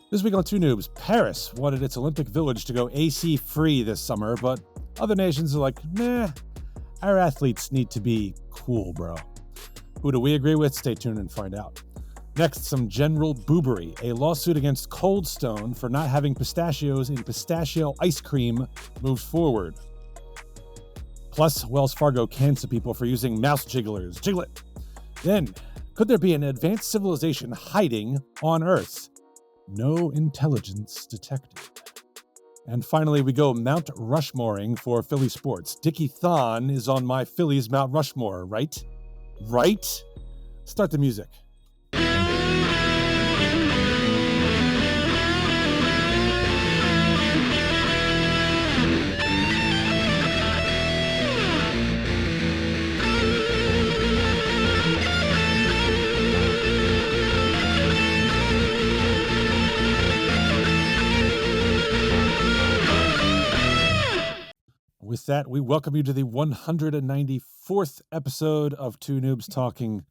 This week on Two Noobs, Paris wanted its Olympic Village to go AC free this summer, but other nations are like, nah, our athletes need to be cool, bro. Who do we agree with? Stay tuned and find out. Next, some general boobery. A lawsuit against Coldstone for not having pistachios in pistachio ice cream moves forward. Plus, Wells Fargo cans some people for using mouse jigglers. Jiggle it. Then, could there be an advanced civilization hiding on Earth? No intelligence detected. And finally, we go Mount Rushmoring for Philly sports. Dickie Thon is on my Phillies Mount Rushmore, right? Right? Start the music. With that, we welcome you to the 194th episode of Two Noobs Talking.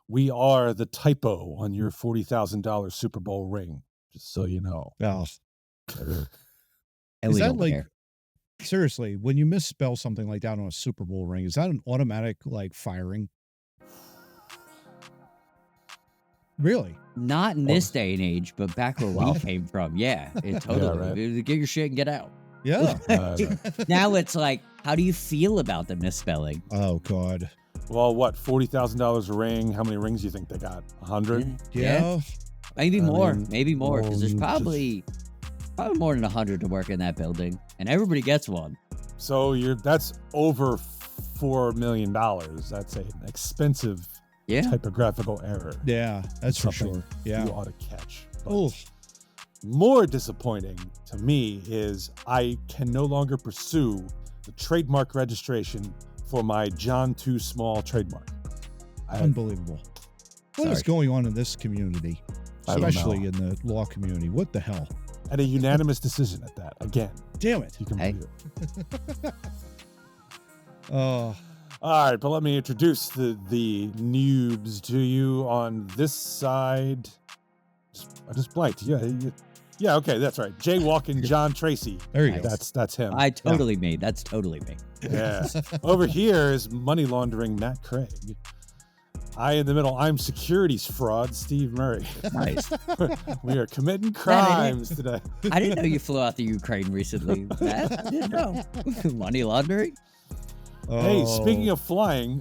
We are the typo on your $40,000 Super Bowl ring, just so you know. Oh. And Is we that don't like, care. seriously, when you misspell something like that on a Super Bowl ring, is that an automatic, like, firing? Really? Not in this day and age, but back where we came from, yeah, it totally. right. Get your shit and get out. Yeah. Now it's like, how do you feel about the misspelling? Oh, God. Well, what, $40,000 a ring? How many rings do you think they got? 100? Yeah. Maybe I more, mean, maybe more, because there's just- probably more than 100 to work in that building, and everybody gets one. So that's over $4 million. That's an expensive Yeah. typographical error. Yeah, that's for Something sure. Yeah. You ought to catch. But Oh, more disappointing to me is I can no longer pursue the trademark registration for my John Too Small trademark. unbelievable. What is Sorry. going on in this community, I don't especially know. in the law community? What the hell? And a unanimous decision at that. Again, Damn it. you can Hey. believe it. Oh, All right, but let me introduce the noobs to you on this side. I just blanked. Yeah, okay, that's right. Jaywalking John Tracy. there you Nice. go. That's him. I totally me. That's totally me. Yeah. Over here is money laundering Matt Craig. I in the middle, I'm securities fraud Steve Murray. Nice. We are committing crimes today. I didn't know you flew out to Ukraine recently. Matt. I didn't know. Money laundering? Hey, speaking Oh. of flying,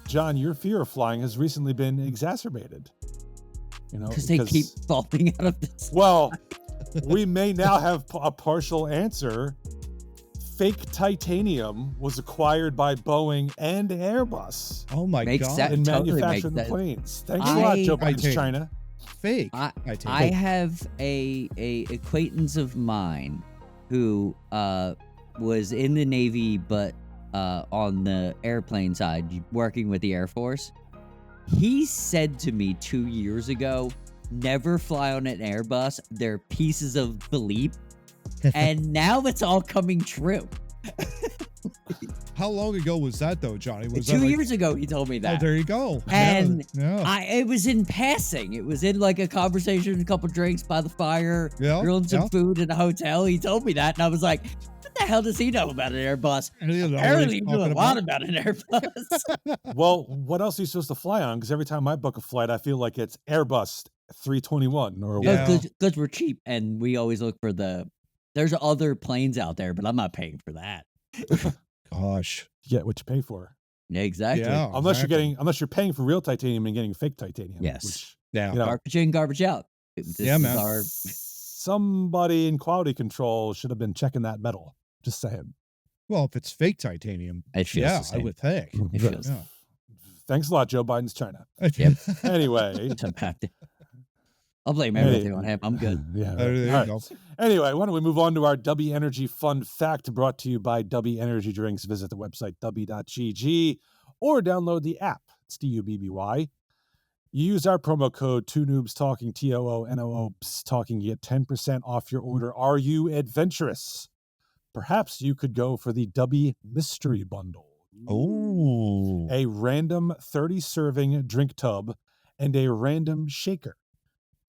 John, your fear of flying has recently been exacerbated. You know, Because they keep falling out of this. Well, we may now have a partial answer. Fake titanium was acquired by Boeing and Airbus Oh, my Makes God. sense. in Totally manufacturing the makes sense. planes. Thanks a lot, Joe Biden's Titanium. China. Fake. I Titanium. have a acquaintance of mine who was in the Navy, but on the airplane side, working with the Air Force. He said to me 2 years ago, never fly on an Airbus. They're pieces of bleep. And now it's all coming true. How long ago was that, though, Johnny? Was that 2 like- years ago, he told me Oh, that. there you go. And yeah. It was in passing. It was in like a conversation, a couple drinks by the fire, Yeah, grilling some yeah. food in a hotel. He told me that, and I was like, what the hell does he know about an Airbus? And he didn't know what Apparently, he he was knew a talking lot about. about an Airbus. Well, what else are you supposed to fly on? Because every time I book a flight, I feel like it's Airbus 321 or Yeah. whatever. Because we're cheap, and we always look for there's other planes out there, but I'm not paying for that. Gosh. You get what you pay for. Yeah, exactly. Yeah. Unless you're paying for real titanium and getting fake titanium. Yes. Which, Yeah. you know, Garbage in, garbage out. This Yeah, is man. our- somebody in quality control should have been checking that metal. Just saying. Well, if it's fake titanium, It feels yeah, the I same. would think. It feels Yeah. Thanks a lot, Joe Biden's China. Yep. Anyway. I'll blame everything on him. I'm good. Yeah. There you All right. go. Anyway, why don't we move on to our Dubby Energy Fun Fact brought to you by Dubby Energy Drinks. Visit the website dubby.gg or download the app. It's DUBBY. You use our promo code Two Noobs Talking, TOONOOBS Talking, you get 10% off your order. Are you adventurous? Perhaps you could go for the Dubby Mystery Bundle. Oh. A random 30-serving drink tub and a random shaker.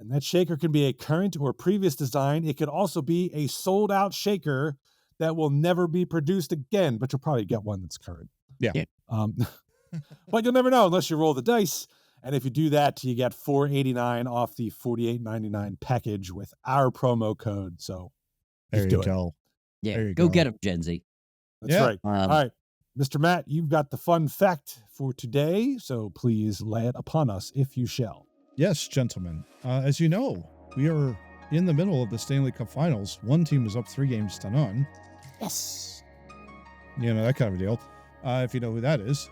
And that shaker can be a current or previous design. It could also be a sold-out shaker that will never be produced again, but you'll probably get one that's current. Yeah. But you'll never know unless you roll the dice. And if you do that, you get $4.89 off the $48.99 package with our promo code. So There just you do it. go. Yeah, There you go go. get them, Gen Z. That's Yeah. right. All right. Mr. Matt, you've got the fun fact for today, so please lay it upon us if you shall. Yes, gentlemen. As you know, we are in the middle of the Stanley Cup Finals. One team is up 3-0. Yes. You know, that kind of a deal. If you know who that is.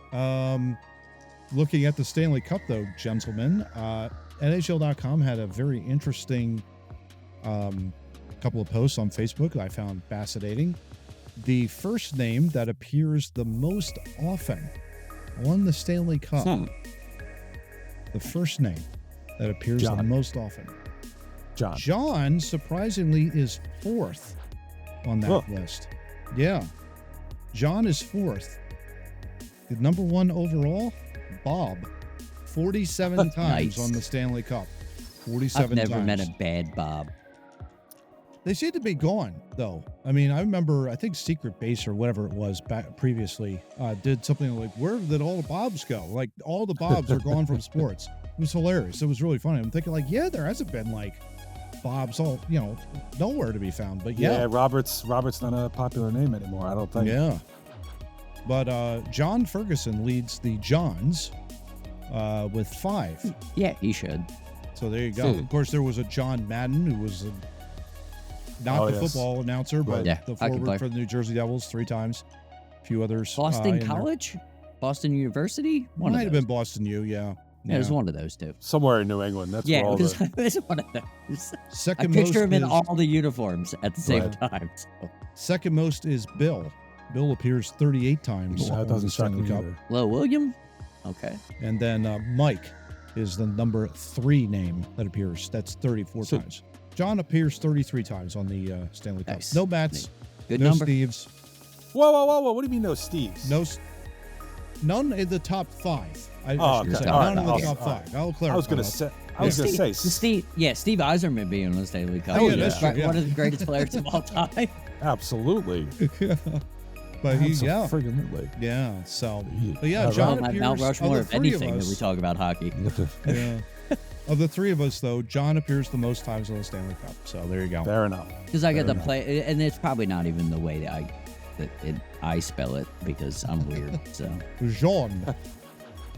Looking at the Stanley Cup, though, gentlemen, NHL.com had a very interesting couple of posts on Facebook that I found fascinating. The first name that appears the most often on the Stanley Cup. The first name that appears the John. most often. John. John, surprisingly, is fourth on that Huh. list. Yeah. John is fourth. The number one overall, Bob. 47 times Nice. on the Stanley Cup. 47 I've never times. met a bad Bob. They seem to be gone, though. I mean, I remember, I think Secret Base or whatever it was back previously did something like, where did all the Bobs go? Like, all the Bobs are gone from sports. It was hilarious. It was really funny. I'm thinking, like, yeah, there hasn't been, like, Bobs all, nowhere to be found. But Yeah, Robert's not a popular name anymore, I don't think. Yeah. But John Ferguson leads the Johns with 5. Yeah, he should. So there you go. Hmm. Of course, there was a John Madden who was not the yes. football announcer, but Yeah, the I can forward play. for the New Jersey Devils 3 times. A few others. Boston in there. College? Boston University? One Might of have those. been Boston U, yeah. Yeah, it was one of those two. Somewhere in New England. That's Yeah, where all it was, the... it was one of those. I Second picture most him in is, all the uniforms at the same Right. time. So. second most is Bill. Bill appears 38 times That on doesn't the shock Stanley me Cup. either. Hello, William? Okay. And then Mike is the number 3 name that appears. That's 34 So- times. John appears 33 times on the Stanley Cup. Nice. No Mats, Good no number. Steves, Whoa. What do you mean no Steves? none in the top 5. Oh, should okay. say. All None right, in the okay. top All right. 5. I'll clarify. I was going to that. say... I was going to say... Steve Eiserman being on the Stanley Cup. Oh, yeah, that's true, yeah. One of the greatest players of all time. Absolutely. But yeah. Absolutely. Yeah. So, but Yeah, yeah, John Well, appears Mount Rushmore of of the 3 of anything that we us. talk about hockey. Yeah. Of the 3 of us, though, John appears the most times on the Stanley Cup. So there you go. Fair enough. Because I get Fair to enough. play, and it's probably not even the way that I spell it because I'm weird. So Jean.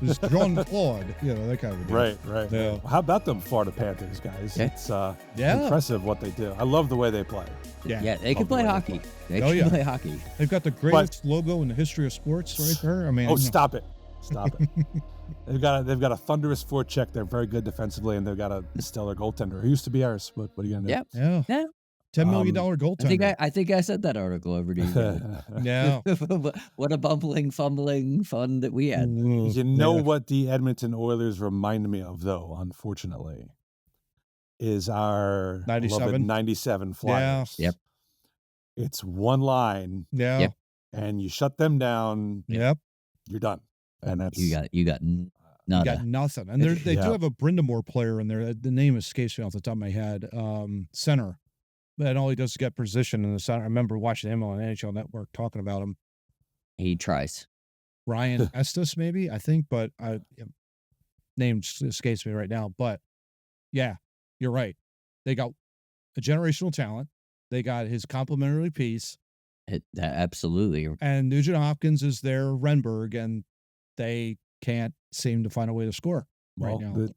It's Jean Claude. That kind of a deal. Right. Yeah. How about them Florida Panthers, guys? Yeah. It's Yeah. impressive what they do. I love the way they play. Yeah. they can Love the play way they hockey. They Oh, can yeah. play hockey. They've got the greatest logo in the history of sports right there. I mean, Oh, stop it. They've got a thunderous forecheck. They're very good defensively, and they've got a stellar goaltender. Who used to be ours, but what are you gonna do? Yep. yeah. Yeah. $10 million goaltender. I think I sent that article over to you. Yeah. What a bumbling, fumbling fun that we had. You know Yeah. what the Edmonton Oilers remind me of, though, unfortunately, is our 97? beloved 97 Flyers. Yep. It's one line, Yeah. Yep. and you shut them down, Yep. you're done. And that's You got You nada. got nothing. And they Yeah. do have a Brindamore player in there. The name escapes me off the top of my head. Center. And all he does is get position in the center. I remember watching him on NHL Network talking about him. He tries. Ryan Estes, maybe, I think, but name escapes me right now. But yeah, you're right. They got a generational talent. They got his complimentary piece. Absolutely. And Nugent Hopkins is their Renberg, and they can't seem to find a way to score well, right now. the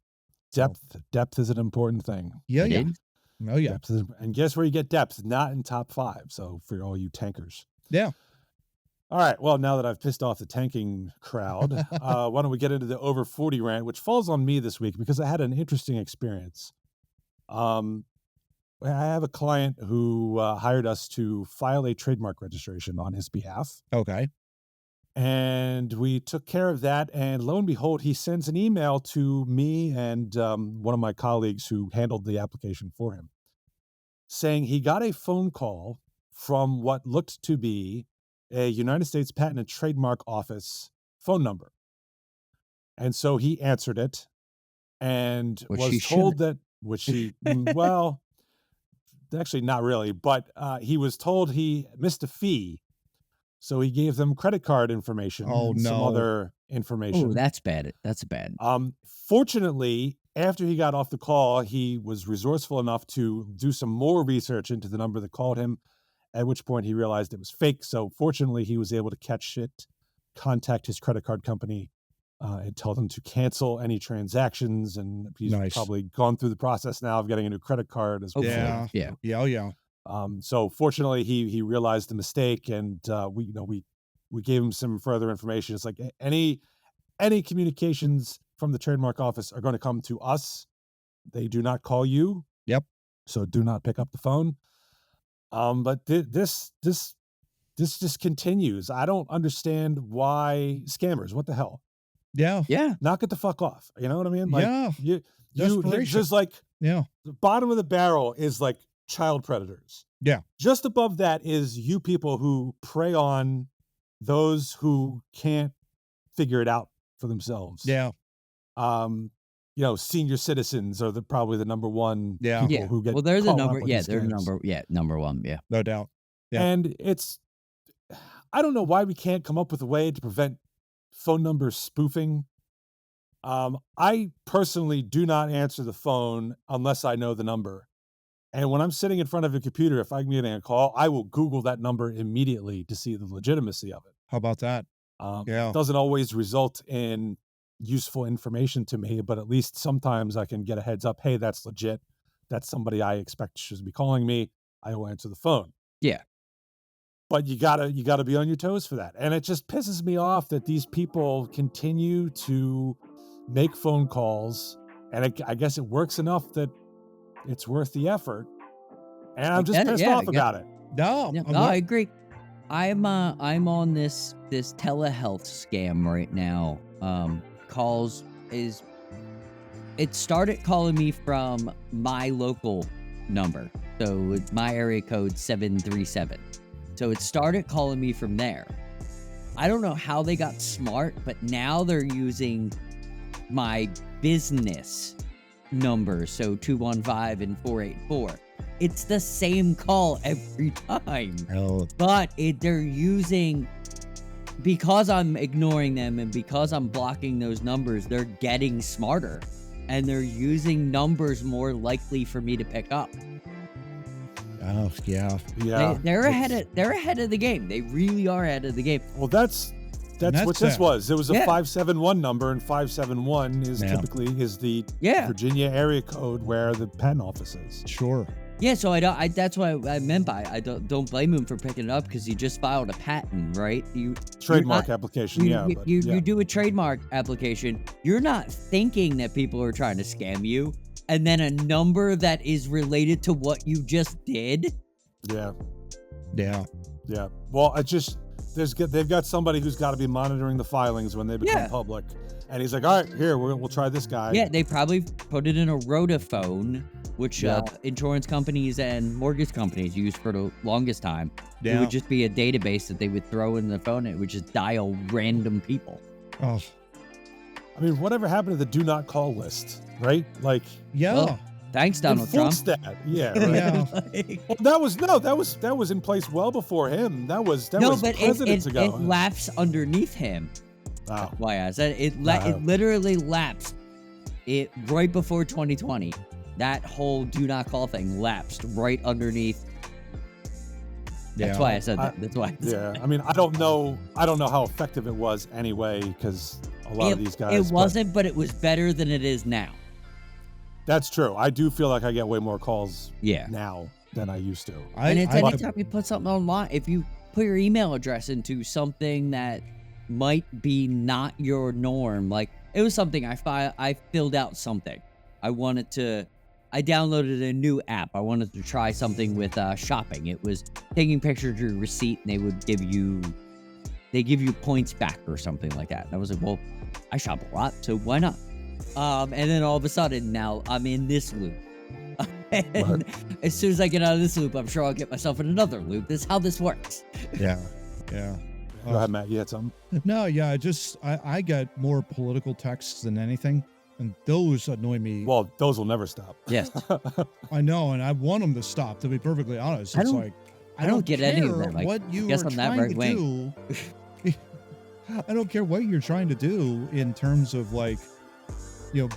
depth is an important thing. Yeah, They yeah. did. Oh, yeah. Depth is, and guess where you get depth? Not in top 5. So for all you tankers. Yeah. All right. Well, now that I've pissed off the tanking crowd, why don't we get into the over 40 rant, which falls on me this week because I had an interesting experience. I have a client who hired us to file a trademark registration on his behalf. Okay. And we took care of that. And lo and behold, he sends an email to me and one of my colleagues who handled the application for him, saying he got a phone call from what looked to be a United States Patent and Trademark Office phone number. And so he answered it and Which was he told should. that, which well, actually not really, but he was told he missed a fee. So he gave them credit card information Oh, and some no. other information. Oh, that's bad. That's bad. Fortunately, after he got off the call, he was resourceful enough to do some more research into the number that called him, at which point he realized it was fake. So fortunately, he was able to catch it, contact his credit card company, and tell them to cancel any transactions. And he's Nice. probably gone through the process now of getting a new credit card as well. Yeah. Yeah. Yeah. Oh, yeah. So fortunately, he realized the mistake, and we gave him some further information. It's like any communications from the trademark office are going to come to us. They do not call you. Yep. So do not pick up the phone. But this just continues. I don't understand why scammers. What the hell? Yeah. Yeah. Knock it the fuck off. You know what I mean? Like, Yeah. you Desperation. just like Yeah. the bottom of the barrel is like child predators. Yeah. Just above that is you people who prey on those who can't figure it out for themselves. Yeah. Senior citizens are probably the number one Yeah. people who get Well, they're the caught up number. with Yeah, these they're the scams. number one. Yeah. No doubt. Yeah. And I don't know why we can't come up with a way to prevent phone number spoofing. I personally do not answer the phone unless I know the number. And when I'm sitting in front of a computer, if I'm getting a call, I will Google that number immediately to see the legitimacy of it. How about that? Yeah. It doesn't always result in useful information to me, but at least sometimes I can get a heads up. Hey, that's legit. That's somebody I expect should be calling me. I will answer the phone. Yeah. But you gotta be on your toes for that. And it just pisses me off that these people continue to make phone calls. And I guess it works enough that it's worth the effort. And I'm just pissed off about it. No. Yeah, I agree. I'm on this telehealth scam right now. It started calling me from my local number. So it's my area code 737. So it started calling me from there. I don't know how they got smart, but now they're using my business number. So 215 and 484. It's the same call every time. Hell. But they're using, because I'm ignoring them and because I'm blocking those numbers, they're getting smarter. And they're using numbers more likely for me to pick up. Oh, yeah. Yeah. They're ahead of the game. They really are ahead of the game. Well, that's what this was. It was a 571 number, and 571 is typically the Virginia area code where the patent office is. Sure. Yeah, so I that's what I meant by I don't blame him for picking it up, because he just filed a patent, right? Trademark application, you do a trademark application. You're not thinking that people are trying to scam you, and then a number that is related to what you just did. Yeah. Yeah. Yeah. Well, they've got somebody who's got to be monitoring the filings when they become public, and he's like, all right, here we'll try this guy. Yeah, they probably put it in a rotaphone, which insurance companies and mortgage companies use for the longest time. Yeah. It would just be a database that they would throw in the phone, and it would just dial random people. Oh. I mean, whatever happened to the do not call list, right? Like, yeah. Well, thanks, Donald Trump. That. Yeah. Right? Yeah. Well, that was in place well before him. That was presidents ago. It lapsed underneath him. Wow. That's why I said it literally lapsed it right before 2020. That whole do not call thing lapsed right underneath. That's why I said that. That's why. I mean, I don't know how effective it was anyway, because a lot of these guys. It wasn't, but it was better than it is now. That's true. I do feel like I get way more calls now than I used to. And it's anytime you put something online, if you put your email address into something that might be not your norm, like it was something I filled out something. I downloaded a new app. I wanted to try something with shopping. It was taking pictures of your receipt, and they give you points back or something like that. And I was like, well, I shop a lot, so why not? And then all of a sudden, now I'm in this loop. And as soon as I get out of this loop, I'm sure I'll get myself in another loop. This is how this works. Yeah. Yeah. Go ahead, Matt. You had something? No, yeah. I got more political texts than anything. And those annoy me. Well, those will never stop. Yes. I know, and I want them to stop, to be perfectly honest. I It's don't- like, I don't get any of care them. I what you guess are I'm that trying right to wing. do. I don't care what you're trying to do in terms of like,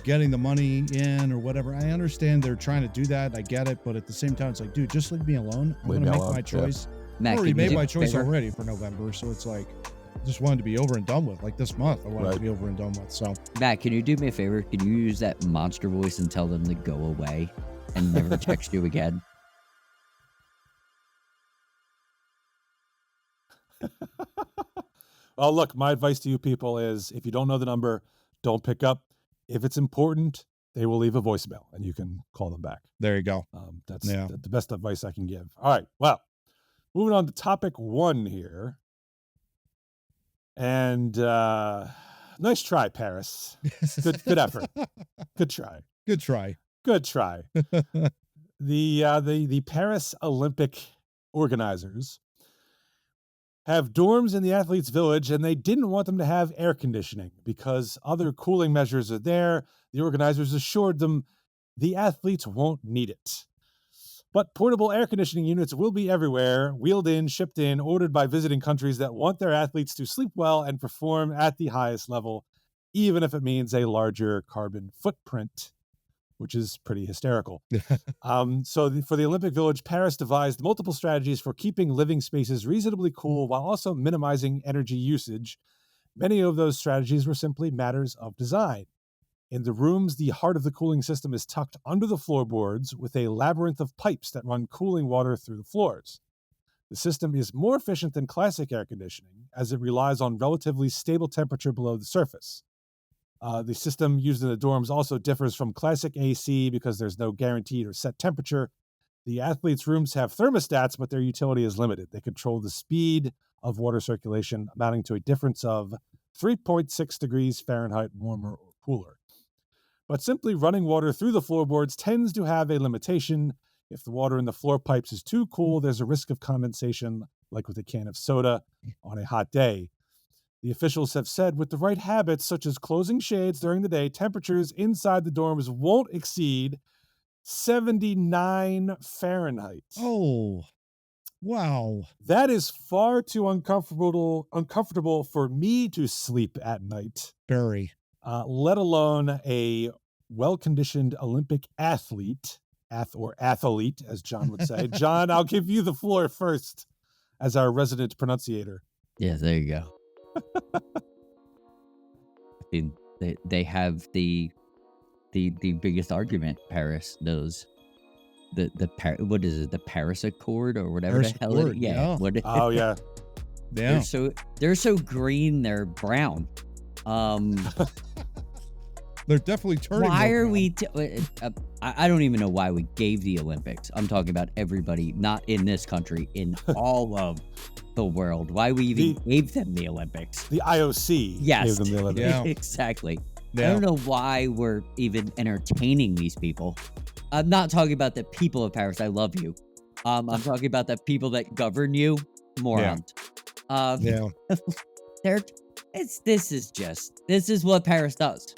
getting the money in or whatever. I understand they're trying to do that. I get it. But at the same time, it's like, dude, just leave me alone. I'm Leave going to me make alone, my yeah. choice. Matt, I already can you made do my me a choice favor? already for November. So it's like, just wanted to be over and done with. Like this month, I wanted to Right. be over and done with. So Matt, can you do me a favor? Can you use that monster voice and tell them to go away and never text you again? Well, look, my advice to you people is if you don't know the number, don't pick up. If it's important, they will leave a voicemail and you can call them back. there you go. That's Yeah. the best advice I can give. All right. Well, moving on to topic 1 here. And nice try, Paris. Good effort. Good try. Good try. Good try. The Paris Olympic organizers have dorms in the athletes' village, and they didn't want them to have air conditioning because other cooling measures are there. The organizers assured them the athletes won't need it. But portable air conditioning units will be everywhere, wheeled in, shipped in, ordered by visiting countries that want their athletes to sleep well and perform at the highest level, even if it means a larger carbon footprint, which is pretty hysterical. For the Olympic Village, Paris devised multiple strategies for keeping living spaces reasonably cool while also minimizing energy usage. Many of those strategies were simply matters of design. In the rooms, the heart of the cooling system is tucked under the floorboards with a labyrinth of pipes that run cooling water through the floors. The system is more efficient than classic air conditioning as it relies on relatively stable temperature below the surface. The system used in the dorms also differs from classic AC because there's no guaranteed or set temperature. The athletes' rooms have thermostats, but their utility is limited. They control the speed of water circulation, amounting to a difference of 3.6 degrees Fahrenheit warmer or cooler. But simply running water through the floorboards tends to have a limitation. If the water in the floor pipes is too cool, there's a risk of condensation, like with a can of soda on a hot day. The officials have said with the right habits, such as closing shades during the day, temperatures inside the dorms won't exceed 79 Fahrenheit. Oh, wow. That is far too uncomfortable for me to sleep at night, Barry. let alone a well-conditioned Olympic athlete, or athlete, as John would say. John, I'll give you the floor first as our resident pronunciator. Yeah, there you go. I mean, they have the biggest argument. Paris knows what is it, the Paris Accord or whatever Paris the hell Accord, it, yeah. yeah. Oh, yeah. Yeah. They're so green, they're brown. They're definitely turning. Why more are brown. we I don't even know why we gave the Olympics. I'm talking about everybody, not in this country, in all of the world. Why we even gave them the Olympics. The IOC Yes. gave them the Olympics. Yeah. Exactly. Yeah. I don't know why we're even entertaining these people. I'm not talking about the people of Paris. I love you. I'm talking about the people that govern you. Morons. Yeah. This is what Paris does.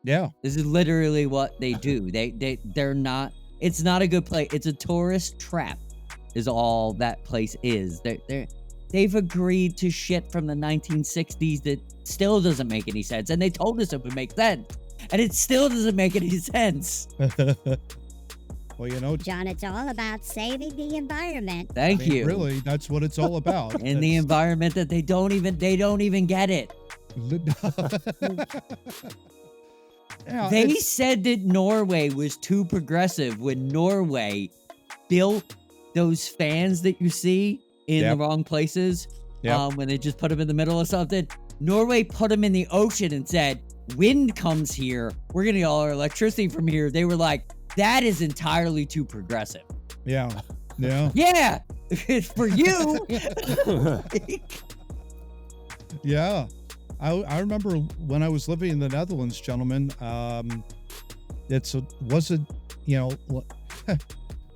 Yeah. This is literally what they do. They're not. It's not a good place. It's a tourist trap. Is all that place is. They've agreed to shit from the 1960s that still doesn't make any sense, and they told us it would make sense, and it still doesn't make any sense. Well, John, it's all about saving the environment. Thank you. Really, that's what it's all about. In the environment that they don't even get it. Yeah, They it's- said that Norway was too progressive when Norway built those fans that you see in Yep. the wrong places. Yep. When they just put them in the middle of something. Norway put them in the ocean and said, wind comes here. We're going to get all our electricity from here. They were like, that is entirely too progressive. Yeah. Yeah. Yeah, for you. Yeah. I remember when I was living in the Netherlands, gentlemen,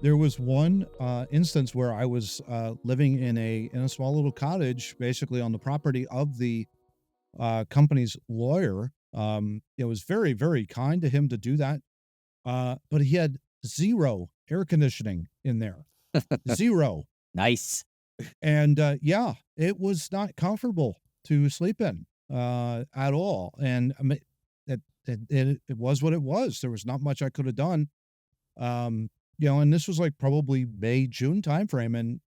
there was one instance where I was living in a small little cottage, basically on the property of the company's lawyer. It was very, very kind to him to do that. But he had zero air conditioning in there, zero. Nice. And yeah, it was not comfortable to sleep in at all. And I mean, it was what it was. There was not much I could have done. And this was like probably May, June timeframe, and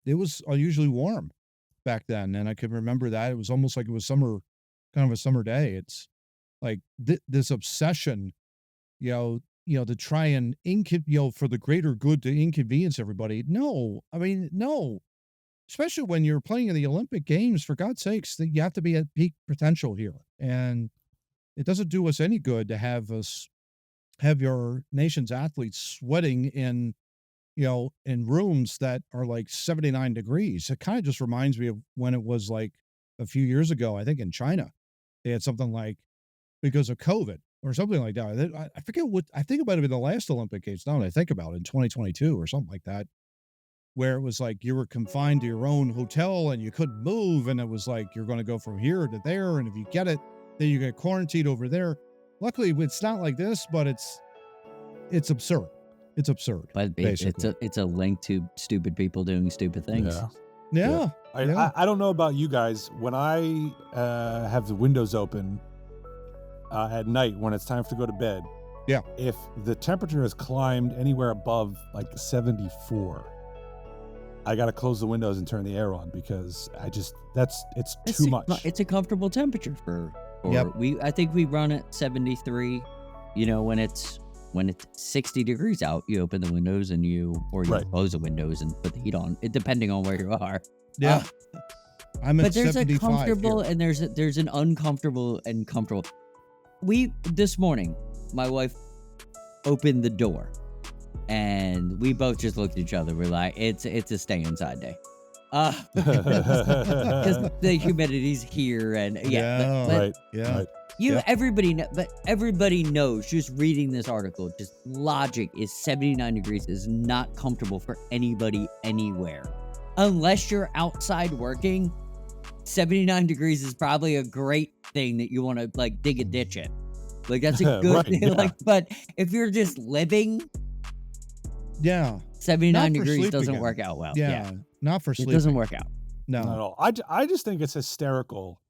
it was unusually warm back then. And I can remember that it was almost like it was summer, kind of a summer day. It's like this obsession, to try and for the greater good to inconvenience everybody. No, I mean, no. Especially when you're playing in the Olympic Games, for God's sakes, that you have to be at peak potential here. And it doesn't do us any good to have your nation's athletes sweating in rooms that are like 79 degrees. It kind of just reminds me of when it was like a few years ago, I think in China, they had something like, because of COVID or something like that. I forget I think it might have been the last Olympic Games. Now that I think about it, in 2022 or something like that, where it was like you were confined to your own hotel and you couldn't move. And it was like, you're going to go from here to there. And if you get it, then you get quarantined over there. Luckily, it's not like this, but it's absurd. It's absurd. But it's a link to stupid people doing stupid things. Yeah. I don't know about you guys. When I have the windows open at night when it's time to go to bed, if the temperature has climbed anywhere above like 74, I got to close the windows and turn the air on, because it's too much. It's a comfortable temperature for I think we run at 73. When it's 60 degrees out, you open the windows and you close the windows and put the heat on, depending on where you are. Yeah. I'm at but there's 75 a comfortable here. and there's an uncomfortable and comfortable. This morning, my wife opened the door and we both just looked at each other. We're like, it's a stay inside day. Because the humidity's here and everybody knows, just reading this article, just logic is 79 degrees is not comfortable for anybody anywhere. Unless you're outside working, 79 degrees is probably a great thing that you want to like dig a ditch in. Like that's a good thing. Like, but if you're just living, 79 degrees doesn't work out well. Not for sleeping. It doesn't work out. No. Not at all. I just think it's hysterical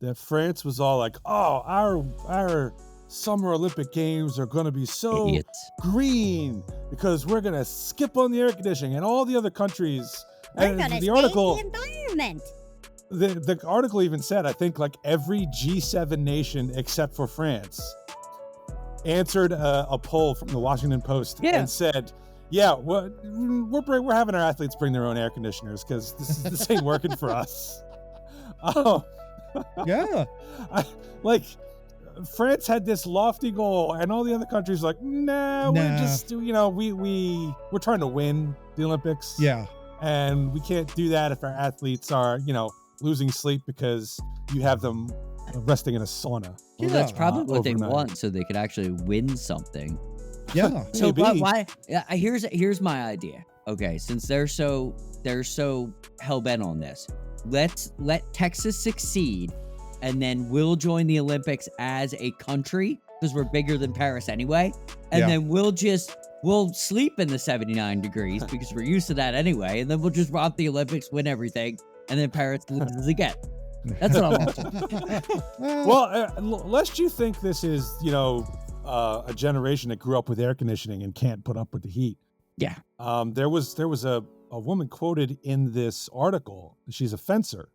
that France was all like, oh, our Summer Olympic Games are going to be so green because we're going to skip on the air conditioning, and all the other countries. We're going to save the environment. The article even said, I think like every G7 nation except for France answered a poll from the Washington Post and said, we're having our athletes bring their own air conditioners because this ain't working for us. France had this lofty goal, and all the other countries like, we're just we're trying to win the Olympics. And we can't do that if our athletes are losing sleep because you have them resting in a sauna. Well, that's probably what they want, so they could actually win something. So why? Here's my idea. Okay, since they're so hell bent on this, let Texas succeed, and then we'll join the Olympics as a country because we're bigger than Paris anyway, and then we'll sleep in the 79 degrees because we're used to that anyway, and then we'll just romp the Olympics, win everything, and then Paris loses again. That's what I want. Well, lest you think this is a generation that grew up with air conditioning and can't put up with the heat. There was a woman quoted in this article. She's a fencer,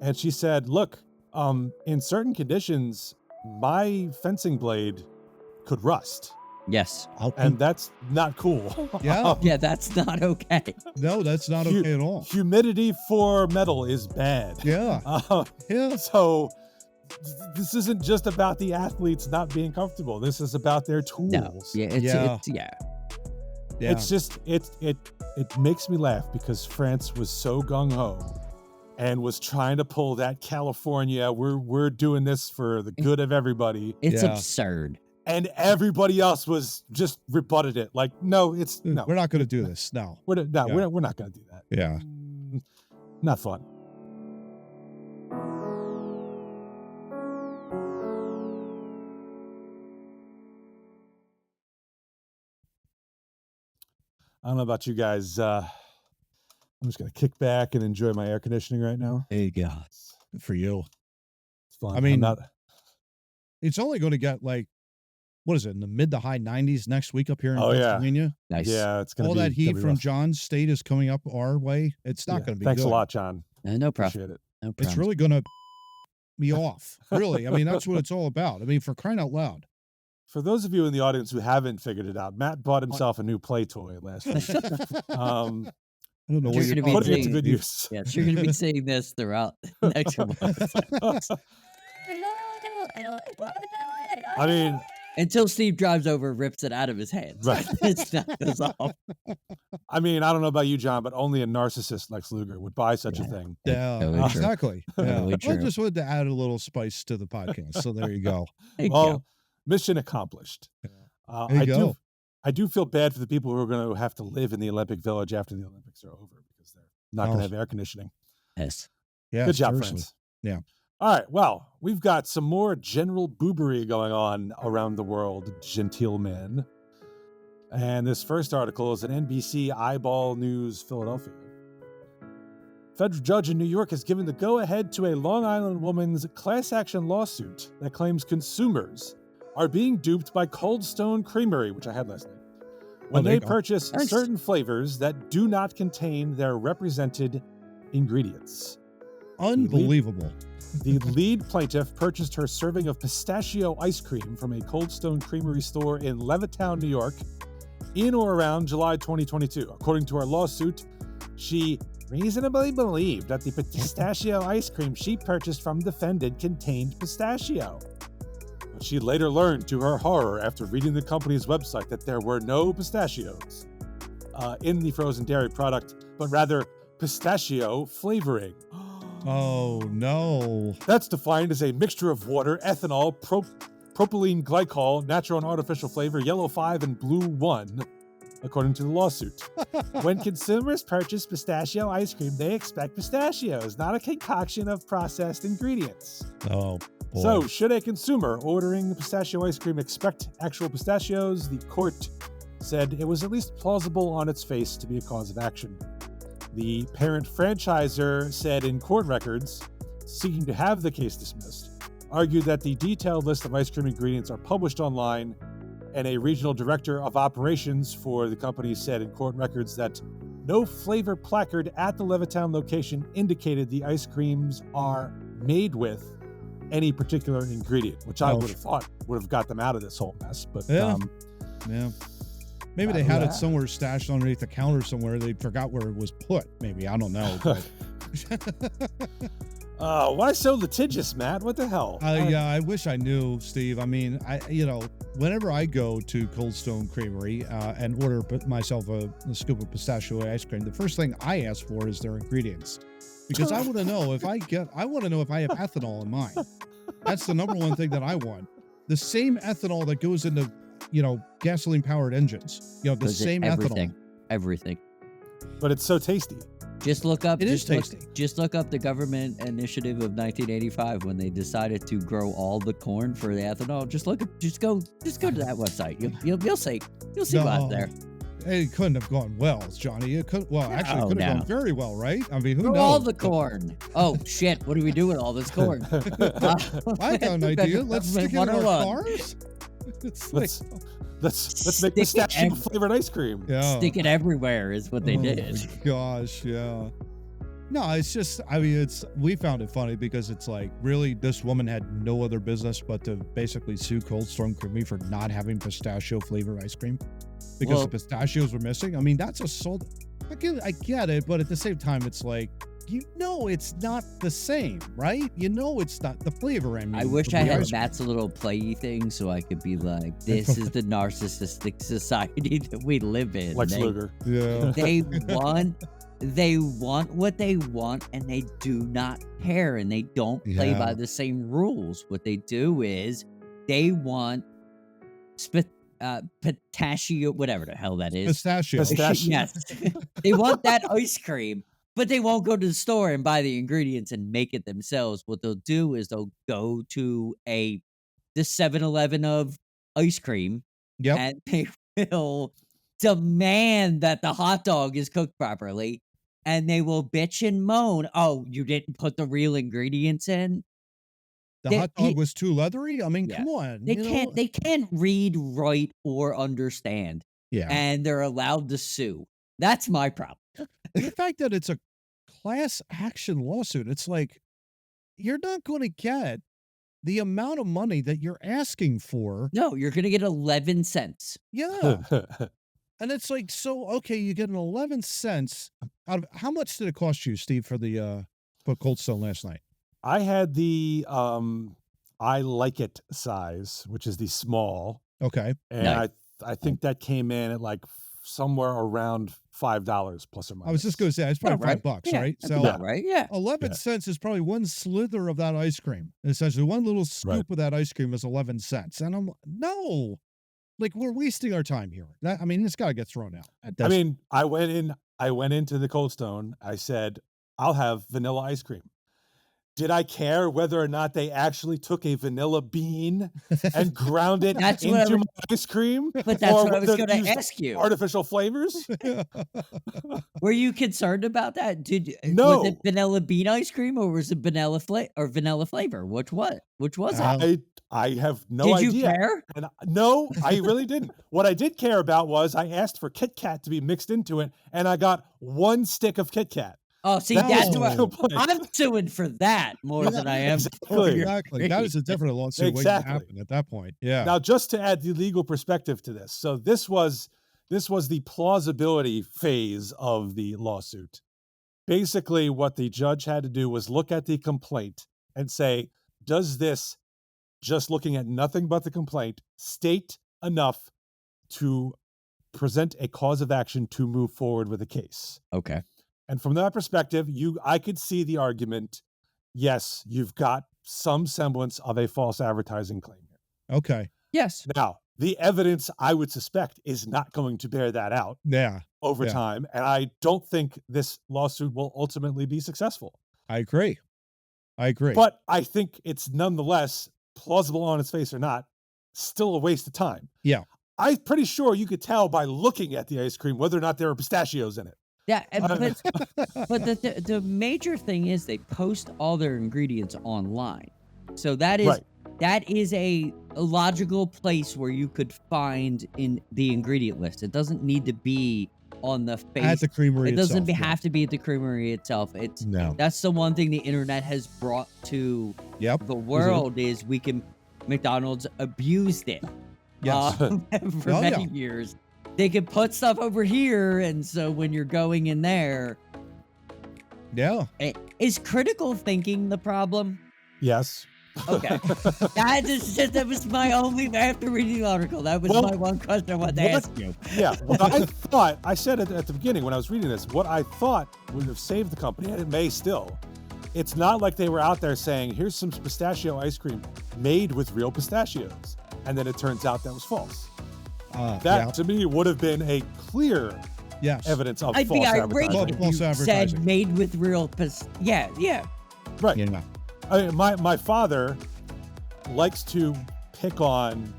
and she said, look, in certain conditions my fencing blade could rust. Yes. And that's not cool. That's not okay. No, that's not okay at all. Humidity for metal is bad. So this isn't just about the athletes not being comfortable. This is about their tools. No. It's just it makes me laugh because France was so gung-ho and was trying to pull that California, we're doing this for the good of everybody. It's absurd. And everybody else was just rebutted it. Like, no, we're not going to do this. No, we're not going to do that. Yeah. Not fun. I don't know about you guys. I'm just gonna kick back and enjoy my air conditioning right now. There you go. Good for you. It's fun. I mean, I'm not. It's only going to get like, what is it, in the mid to high 90s next week up here in Oh, yeah. Pennsylvania? Nice. Yeah, it's gonna All be that heat gonna be from rough. John's state is coming up our way. It's not Yeah, going to be Thanks good. a lot, John. No problem. Appreciate it. No It's problem. really going to be off. Really. I mean, that's what it's all about. I mean, for crying out loud. For those of you in the audience who haven't figured it out, Matt bought himself a new play toy last week. I don't know You're what you're gonna be talking Putting it to saying- good use. Yes, you're going to be saying this throughout next month. I mean, Until Steve drives over, rips it out of his hands. Right. It's not goes off. I don't know about you, John, but only a narcissist Lex Luger would buy such a Yeah. thing. Yeah, Totally true. exactly. Yeah. Totally I true. just wanted to add a little spice to the podcast. So there you go. There you Well, go. mission accomplished. There you I go. do feel bad for the people who are going to have to live in the Olympic Village after the Olympics are over because they're not going Oh. to have air conditioning. Yes. Yeah, Good job, seriously. friends. Yeah. All right. Well, we've got some more general boobery going on around the world, genteel men. And this first article is an NBC Eyeball News Philadelphia. Federal judge in New York has given the go-ahead to a Long Island woman's class action lawsuit that claims consumers are being duped by Coldstone Creamery, which I had last night, when there they you go. purchase Nice. certain flavors that do not contain their represented ingredients. Unbelievable. The lead plaintiff purchased her serving of pistachio ice cream from a Coldstone Creamery store in Levittown, New York, in or around July 2022. According to her lawsuit, she reasonably believed that the pistachio ice cream she purchased from the defendant contained pistachio. But she later learned, to her horror, after reading the company's website, that there were no pistachios in the frozen dairy product, but rather pistachio flavoring. Oh, no. That's defined as a mixture of water, ethanol, propylene glycol, natural and artificial flavor, yellow 5 and blue 1, according to the lawsuit. When consumers purchase pistachio ice cream, they expect pistachios, not a concoction of processed ingredients. Oh, boy. So, should a consumer ordering pistachio ice cream expect actual pistachios? The court said it was at least plausible on its face to be a cause of action. The parent franchisor said in court records, seeking to have the case dismissed, argued that the detailed list of ice cream ingredients are published online, and a regional director of operations for the company said in court records that no flavor placard at the Levittown location indicated the ice creams are made with any particular ingredient, which I Oh. would have thought would have got them out of this whole mess. But Yeah. Yeah. Maybe they had Yeah. it somewhere stashed underneath the counter somewhere. They forgot where it was put. Maybe. I don't know. But why so litigious, Matt? What the hell? yeah, I wish I knew, Steve. I mean, whenever I go to Coldstone Creamery and order myself a scoop of pistachio ice cream, the first thing I ask for is their ingredients, because I want to know if I have ethanol in mine. That's the number one thing that I want. The same ethanol that goes into, gasoline powered engines. The Goes in same everything. ethanol. Everything. But it's so tasty. Just look up. It is just tasty. Just look up the government initiative of 1985 when they decided to grow all the corn for the ethanol. Just go to that website. You'll see. You'll see what's No. there. It couldn't have gone well, Johnny. It could. Well, actually, it could have No. gone very well, right? I mean, who Grow knows? all the corn. Oh shit! What do we do with all this corn? I got an idea. Let's stick it in our 101. cars. It's like- Let's make Stick it pistachio ev- flavored ice cream. yeah. Stick it everywhere is what they Oh did. my gosh, yeah. No, it's just, we found it funny because it's like, really, this woman had no other business but to basically sue Coldstone Creamery for not having pistachio flavor ice cream because Well- the pistachios were missing. I mean, that's assault. I get it, but at the same time, it's like, it's not the same, right? It's not the flavor. I wish I the had ice cream. Matt's little playy thing so I could be like, this is the narcissistic society that we live in. Lex They- Luger. Yeah. They want what they want and they do not care and they don't play Yeah. by the same rules. What they do is they want pistachio, whatever the hell that is. Pistachio. Pistachio. Yes. They want that ice cream, but they won't go to the store and buy the ingredients and make it themselves. What they'll do is they'll go to the 7-Eleven of ice cream Yep. and they will demand that the hot dog is cooked properly, and they will bitch and moan, "Oh, you didn't put the real ingredients in." The They- hot dog he- was too leathery. I mean, Yeah. come on. They you know? can't. They can't read, write, or understand, Yeah. and they're allowed to sue. That's my problem. The fact that it's a class action lawsuit, it's like you're not going to get the amount of money that you're asking for. No, you're gonna get 11 cents. Yeah. And it's like, so, okay, you get an 11 cents out of, how much did it cost you, Steve, for the, for Coldstone last night? I had the I like it size, which is the small, Okay. and Nice. I think that came in at like somewhere around $5 plus or minus. I was just going to say, it's probably right. $5, Yeah, right? that's So about right. Yeah. 11 Yeah. cents is probably one slither of that ice cream. Essentially, one little scoop Right. of that ice cream is 11 cents. And I'm no, like, we're wasting our time here. That, I mean, it's got to get thrown out. I mean, I went into the Coldstone. I said, I'll have vanilla ice cream. Did I care whether or not they actually took a vanilla bean and ground it That's what I into was- my ice cream? But that's or what I was whether going they to used ask you. Artificial flavors? Were you concerned about that? Was No. it vanilla bean ice cream or was it vanilla flavor? Which was it? I have no Did idea. you care? And no, I really didn't. What I did care about was I asked for Kit Kat to be mixed into it, and I got one stick of Kit Kat. Oh, see, That was that's the what complaint. I'm suing for that more than I am. Exactly. for your Exactly. That is a different lawsuit waiting to Exactly. happen at that point. Yeah. Now, just to add the legal perspective to this, so this was the plausibility phase of the lawsuit. Basically, what the judge had to do was look at the complaint and say, does this, just looking at nothing but the complaint, state enough to present a cause of action to move forward with a case? Okay. And from that perspective, I could see the argument. Yes, you've got some semblance of a false advertising claim here. Okay. Yes. Now, the evidence, I would suspect, is not going to bear that out Yeah. over Yeah. time. And I don't think this lawsuit will ultimately be successful. I agree. But I think it's nonetheless, plausible on its face or not, still a waste of time. Yeah. I'm pretty sure you could tell by looking at the ice cream whether or not there were pistachios in it. Yeah, but the major thing is they post all their ingredients online, so that is Right. that is a logical place where you could find in the ingredient list. It doesn't need to be on the face. At the creamery It doesn't itself, yeah. have to be at the creamery itself. It's No. that's the one thing the internet has brought to Yep. the world is McDonald's abused it. Yes. for Oh, many yeah. years. They could put stuff over here, and so when you're going in there, Yeah. is critical thinking the problem? Yes. Okay, that was my only. After reading the article, that was Well, my one question I wanted to what- ask you. Yeah, I said it at the beginning when I was reading this, what I thought would have saved the company, and it may still, it's not like they were out there saying, here's some pistachio ice cream made with real pistachios. And then it turns out that was false. That, Yeah. to me, would have been a clear Yes. evidence of I'd false be irate advertising. if False you advertising. said made with real yeah. Right. Yeah. I mean, my father likes to pick on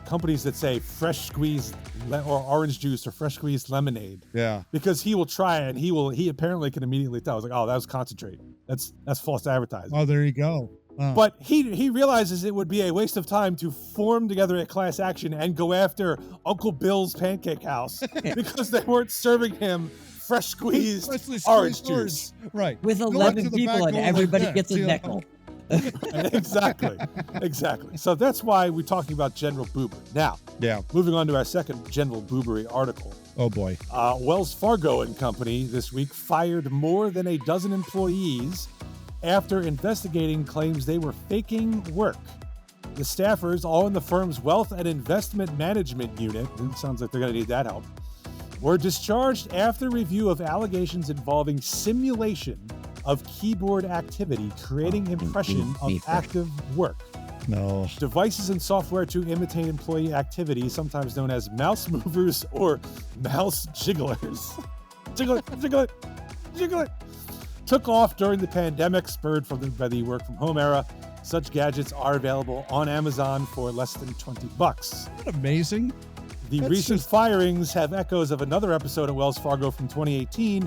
companies that say fresh squeezed or orange juice or fresh squeezed lemonade. Yeah. Because he will try it and he apparently can immediately tell. I was like, oh, that was concentrate. That's false advertising. Oh, there you go. But he realizes it would be a waste of time to form together a class action and go after Uncle Bill's Pancake House because they weren't serving him fresh squeezed Freshly orange squeezed juice. Right. With Go up 11 to the people back and door everybody like gets that. a See, nickel. Exactly. So that's why we're talking about General Boobery. Now, Yeah. moving on to our second General Boobery article. Oh boy. Wells Fargo and Company this week fired more than a dozen employees after investigating claims they were faking work. The staffers, all in the firm's wealth and investment management unit, it sounds like they're going to need that help, were discharged after review of allegations involving simulation of keyboard activity, creating impression of active work. No. Devices and software to imitate employee activity, sometimes known as mouse movers or mouse jigglers. Jiggle it, jiggle it, jiggle it. Took off during the pandemic, spurred by the work from home era. Such gadgets are available on Amazon for less than $20. Isn't that amazing? The That's recent just- firings have echoes of another episode at Wells Fargo from 2018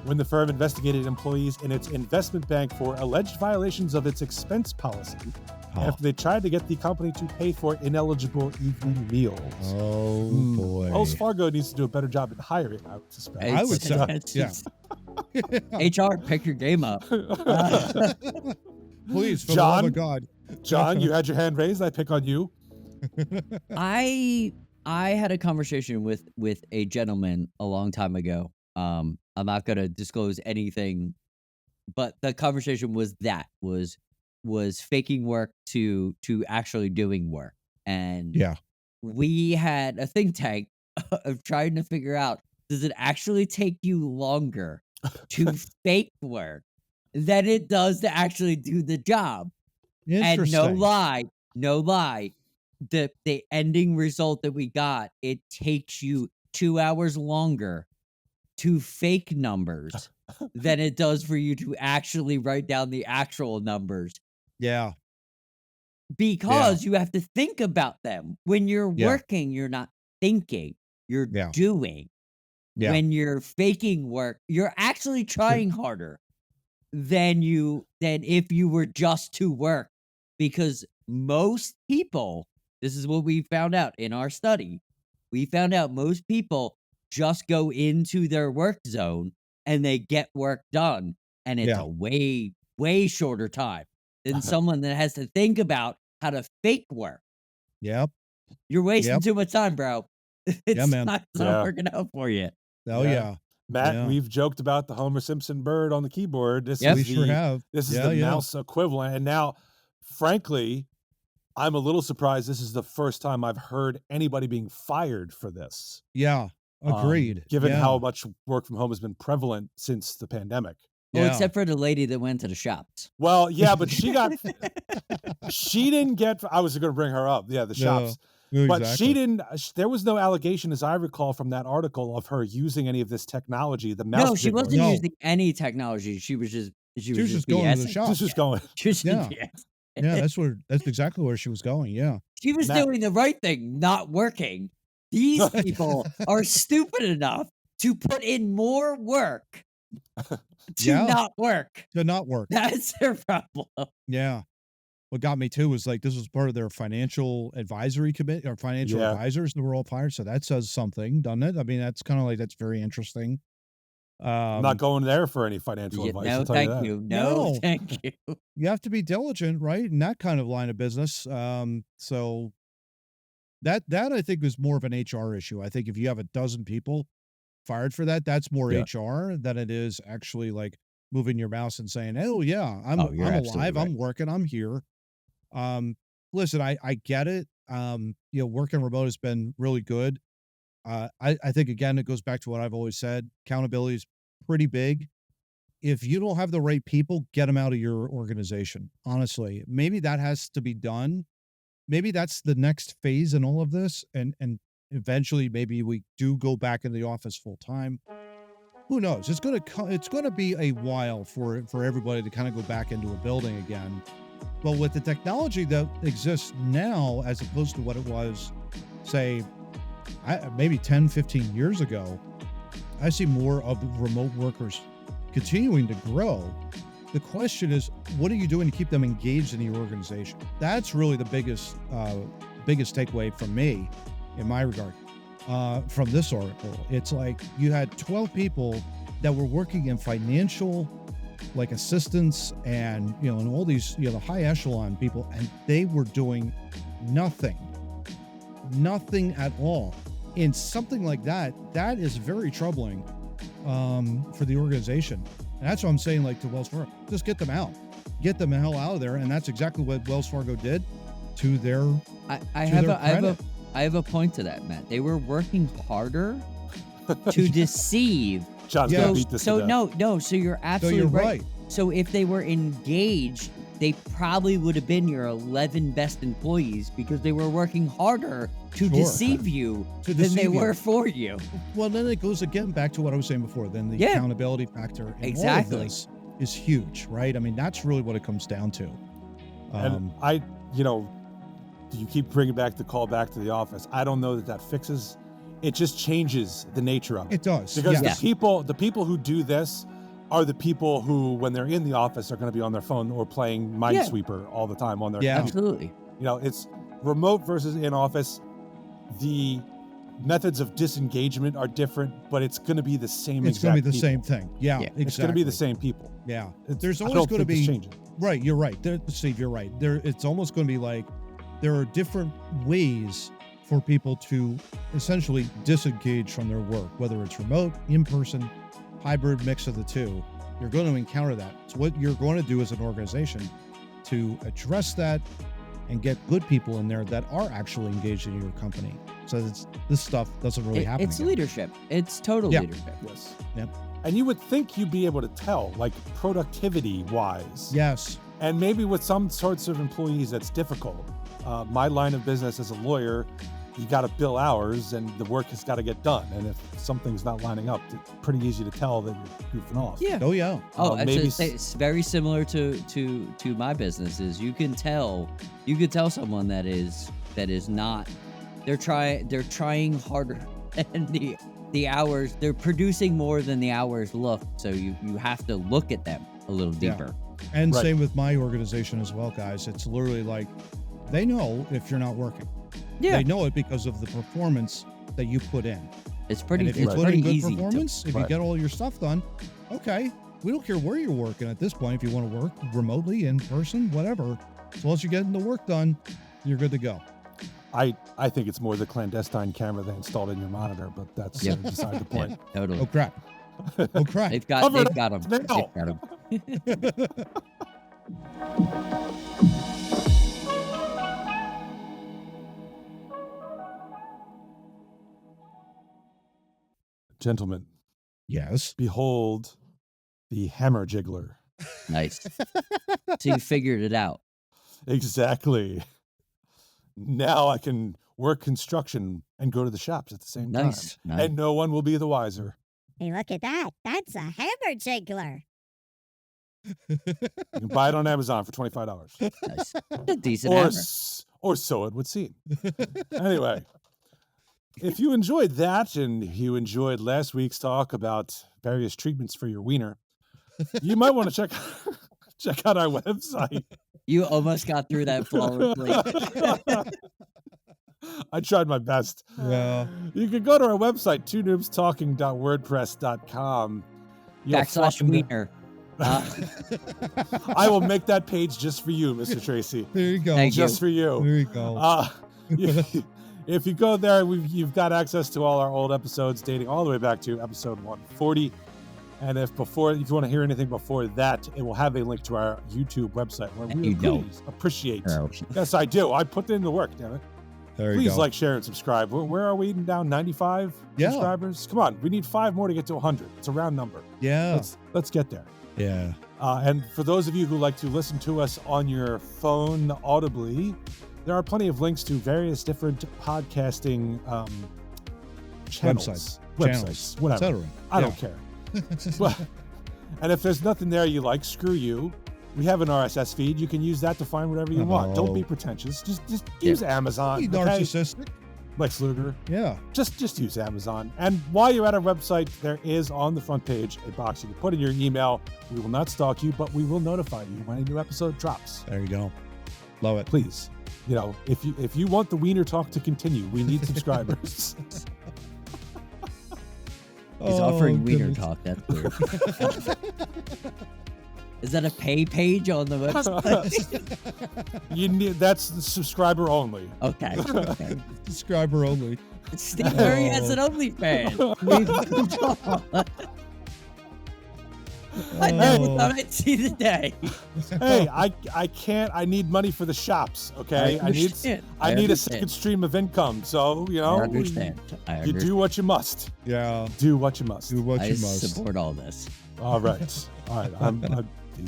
when the firm investigated employees in its investment bank for alleged violations of its expense policy after they tried to get the company to pay for ineligible evening meals. Oh boy. Wells Fargo needs to do a better job at hiring, I would suspect. I would say, It's yeah. just- HR, pick your game up. Please, for the love John? of God. John, you had your hand raised. I pick on you. I had a conversation with a gentleman a long time ago. I'm not gonna disclose anything, but the conversation was faking work to actually doing work, and Yeah. we had a think tank of trying to figure out, does it actually take you longer to fake work than it does to actually do the job? And Interesting. no lie, the ending result that we got, it takes you 2 hours longer to fake numbers than it does for you to actually write down the actual numbers, Yeah. because you have to think about them. When you're Yeah. working, you're not thinking, you're Yeah. doing. Yeah. When you're faking work, you're actually trying harder than if you were just to work, because most people, this is what we found out in our study. We found out most people just go into their work zone and they get work done, and it's Yeah. a way shorter time than someone that has to think about how to fake work. Yep. You're wasting Yep. too much time, bro. It's man. not Yeah. working out for you. Oh Yeah. yeah. Matt, Yeah. we've joked about the Homer Simpson bird on the keyboard. This Yep. is We sure the have. This is Yeah, the yeah. mouse equivalent. And now, frankly, I'm a little surprised this is the first time I've heard anybody being fired for this. Yeah. Agreed. Given Yeah. how much work from home has been prevalent since the pandemic. Well, Yeah. except for the lady that went to the shops. Well, yeah, but she didn't get, I was going to bring her up. Yeah, the shops. But she didn't, there was no allegation, as I recall from that article, of her using any of this technology. The mouse No, she jiggler. wasn't No. using any technology. She was just going to the BSing. shop. This was going. She was Yeah. BSing. Yeah, that's exactly where she was going. Yeah. She was Matt- doing the right thing, not working. These people are stupid enough to put in more work to Yeah. not work. To not work. That's their problem. Yeah. What got me too was like this was part of their financial advisory committee or financial Yeah. advisors that were all fired. So that says something, doesn't it? I mean, that's kind of like that's very interesting. I'm not going there for any financial Yeah, advice. no, I'll tell you thank that. you. No, No. thank you. You have to be diligent, right? In that kind of line of business. So that I think is more of an HR issue. I think if you have a dozen people fired for that, that's more Yeah. HR than it is actually like moving your mouse and saying, "Oh yeah, I'm Oh, you're absolutely alive, right. I'm working, I'm here." Listen, I get it. Working remote has been really good. I think again it goes back to what I've always said. Accountability is pretty big. If you don't have the right people, get them out of your organization. Honestly, maybe that has to be done. Maybe that's the next phase in all of this, and eventually maybe we do go back in the office full time. Who knows? It's gonna be a while for everybody to kind of go back into a building again. But with the technology that exists now, as opposed to what it was, say, maybe 10, 15 years ago, I see more of remote workers continuing to grow. The question is, what are you doing to keep them engaged in your organization? That's really the biggest takeaway from me in my regard from this article. It's like you had 12 people that were working in financial like assistants and and all these the high echelon people, and they were doing nothing at all. In something like that is very troubling for the organization. And that's what I'm saying, like to Wells Fargo, just get them out, get them the hell out of there. And that's exactly what Wells Fargo did to their I have a point to that, Matt. They were working harder to deceive. John's Yeah. gonna beat this. So to death. no, so you're so absolutely you're right. right. So if they were engaged, they probably would have been your 11 best employees, because they were working harder to Sure. deceive you To than they deceive you. were for you. Well, then it goes again back to what I was saying before. Then the Yeah. accountability factor in Exactly. all of this is huge, right? I mean, that's really what it comes down to. And you keep bringing back the call back to the office. I don't know that fixes it just changes the nature of it. It does. Because yes. the people who do this are the people who, when they're in the office, are going to be on their phone or playing Minesweeper all the time on their Yeah. computer. Absolutely. You know, it's remote versus in office. The methods of disengagement are different, but it's going to be the same It's exact going to be the people. same thing. Yeah, Yeah. exactly. It's going to be the same people. Yeah. It's, There's I always don't going to think it's be changing. right. You're right. Steve, you're right. It's almost going to be like there are different ways for people to essentially disengage from their work, whether it's remote, in person, hybrid, mix of the two. You're going to encounter that. So what you're going to do as an organization to address that and get good people in there that are actually engaged in your company, so that this stuff doesn't really happen It's again. leadership. It's total Yeah. leadership. Yes. Yep. And you would think you'd be able to tell, like productivity wise. Yes. And maybe with some sorts of employees, that's difficult. My line of business as a lawyer, you got to bill hours and the work has got to get done. And if something's not lining up, it's pretty easy to tell that you're goofing off. Yeah. Oh yeah. Oh, maybe it's very similar to my businesses. You can tell someone that is not. They're trying harder, and the hours they're producing more than the hours look. So you have to look at them a little Yeah. deeper. And Right. same with my organization as well, guys. It's literally like they know if you're not working. Yeah, They know it because of the performance that you put in. it's pretty. And if you It's put pretty in good easy. performance, if you Right. get all your stuff done, okay. We don't care where you're working at this point. If you want to work remotely, in person, whatever, as long as you're getting the work done, you're good to go. I think it's more the clandestine camera they installed in your monitor, but that's Yeah. beside the point. Totally. Oh crap! Oh crap! They've got Cover it them. now. They've got them. Gentlemen, Yes. behold the hammer jiggler. Nice. So you figured it out. Exactly. Now I can work construction and go to the shops at the same Nice. time. Nice. And no one will be the wiser. Hey, look at that. That's a hammer jiggler. You can buy it on Amazon for $25. Nice. A decent hammer. Or so it would seem. Anyway, if you enjoyed that and you enjoyed last week's talk about various treatments for your wiener, you might want to check out our website. You almost got through that flawlessly. I tried my best. Yeah. You can go to our website, twonoobstalking.wordpress.com. You'll backslash find- wiener. I will make that page just for you, Mr. Tracy. There you go. Thank you. Just for you. There you go. If you go there, you've got access to all our old episodes dating all the way back to episode 140. And if you want to hear anything before that, it will have a link to our YouTube website where we You don't. please appreciate. Oh, Yes, I do. I put in the work, damn it. There you Please go. like, share, and subscribe. Where are we down? 95 Yeah. subscribers? Come on, we need 5 more to get to 100. It's a round number. Yeah. Let's get there. Yeah. And for those of you who like to listen to us on your phone audibly, there are plenty of links to various different podcasting channels, Channels, whatever. etc. I don't care. But, and if there's nothing there you like, screw you. We have an RSS feed. You can use that to find whatever you want. Don't be pretentious. Just use Amazon. Be Okay? narcissistic. Lex Luger. Yeah. Just use Amazon. And while you're at our website, there is on the front page a box you can put in your email. We will not stalk you, but we will notify you when a new episode drops. There you go. Love it. Please, if you want the wiener talk to continue, we need subscribers. He's offering wiener talk. That's weird. Is that a pay page on the website? That's the subscriber only. Okay. Subscriber only. Steve Murray has an OnlyFans. I never thought I'd see the day. Hey, I can't. I need money for the shops. Okay, I need a understand. second stream of income. So I understand. You do what you must. Yeah. Do what you must. Do what I you must. support all this. All right.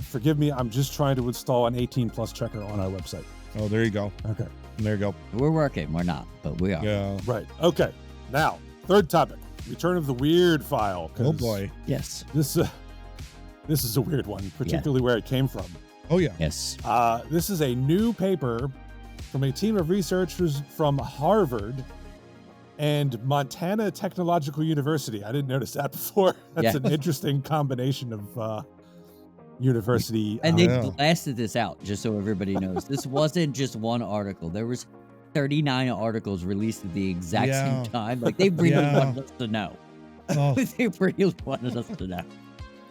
Forgive me. I'm just trying to install an 18+ checker on our website. Oh, there you go. Okay. There you go. We're working. We're not, but we are. Yeah. Right. Okay. Now, third topic: return of the weird file. Oh boy. Yes. This is a weird one, particularly where it came from. Oh yeah. Yes. This is a new paper from a team of researchers from Harvard, and Montana Technological University. I didn't notice that before. That's an interesting combination of university. And they Yeah. blasted this out, just so everybody knows. This wasn't just one article. There was 39 articles released at the exact same time. Like, they really wanted us to know. Oh, They really wanted us to know.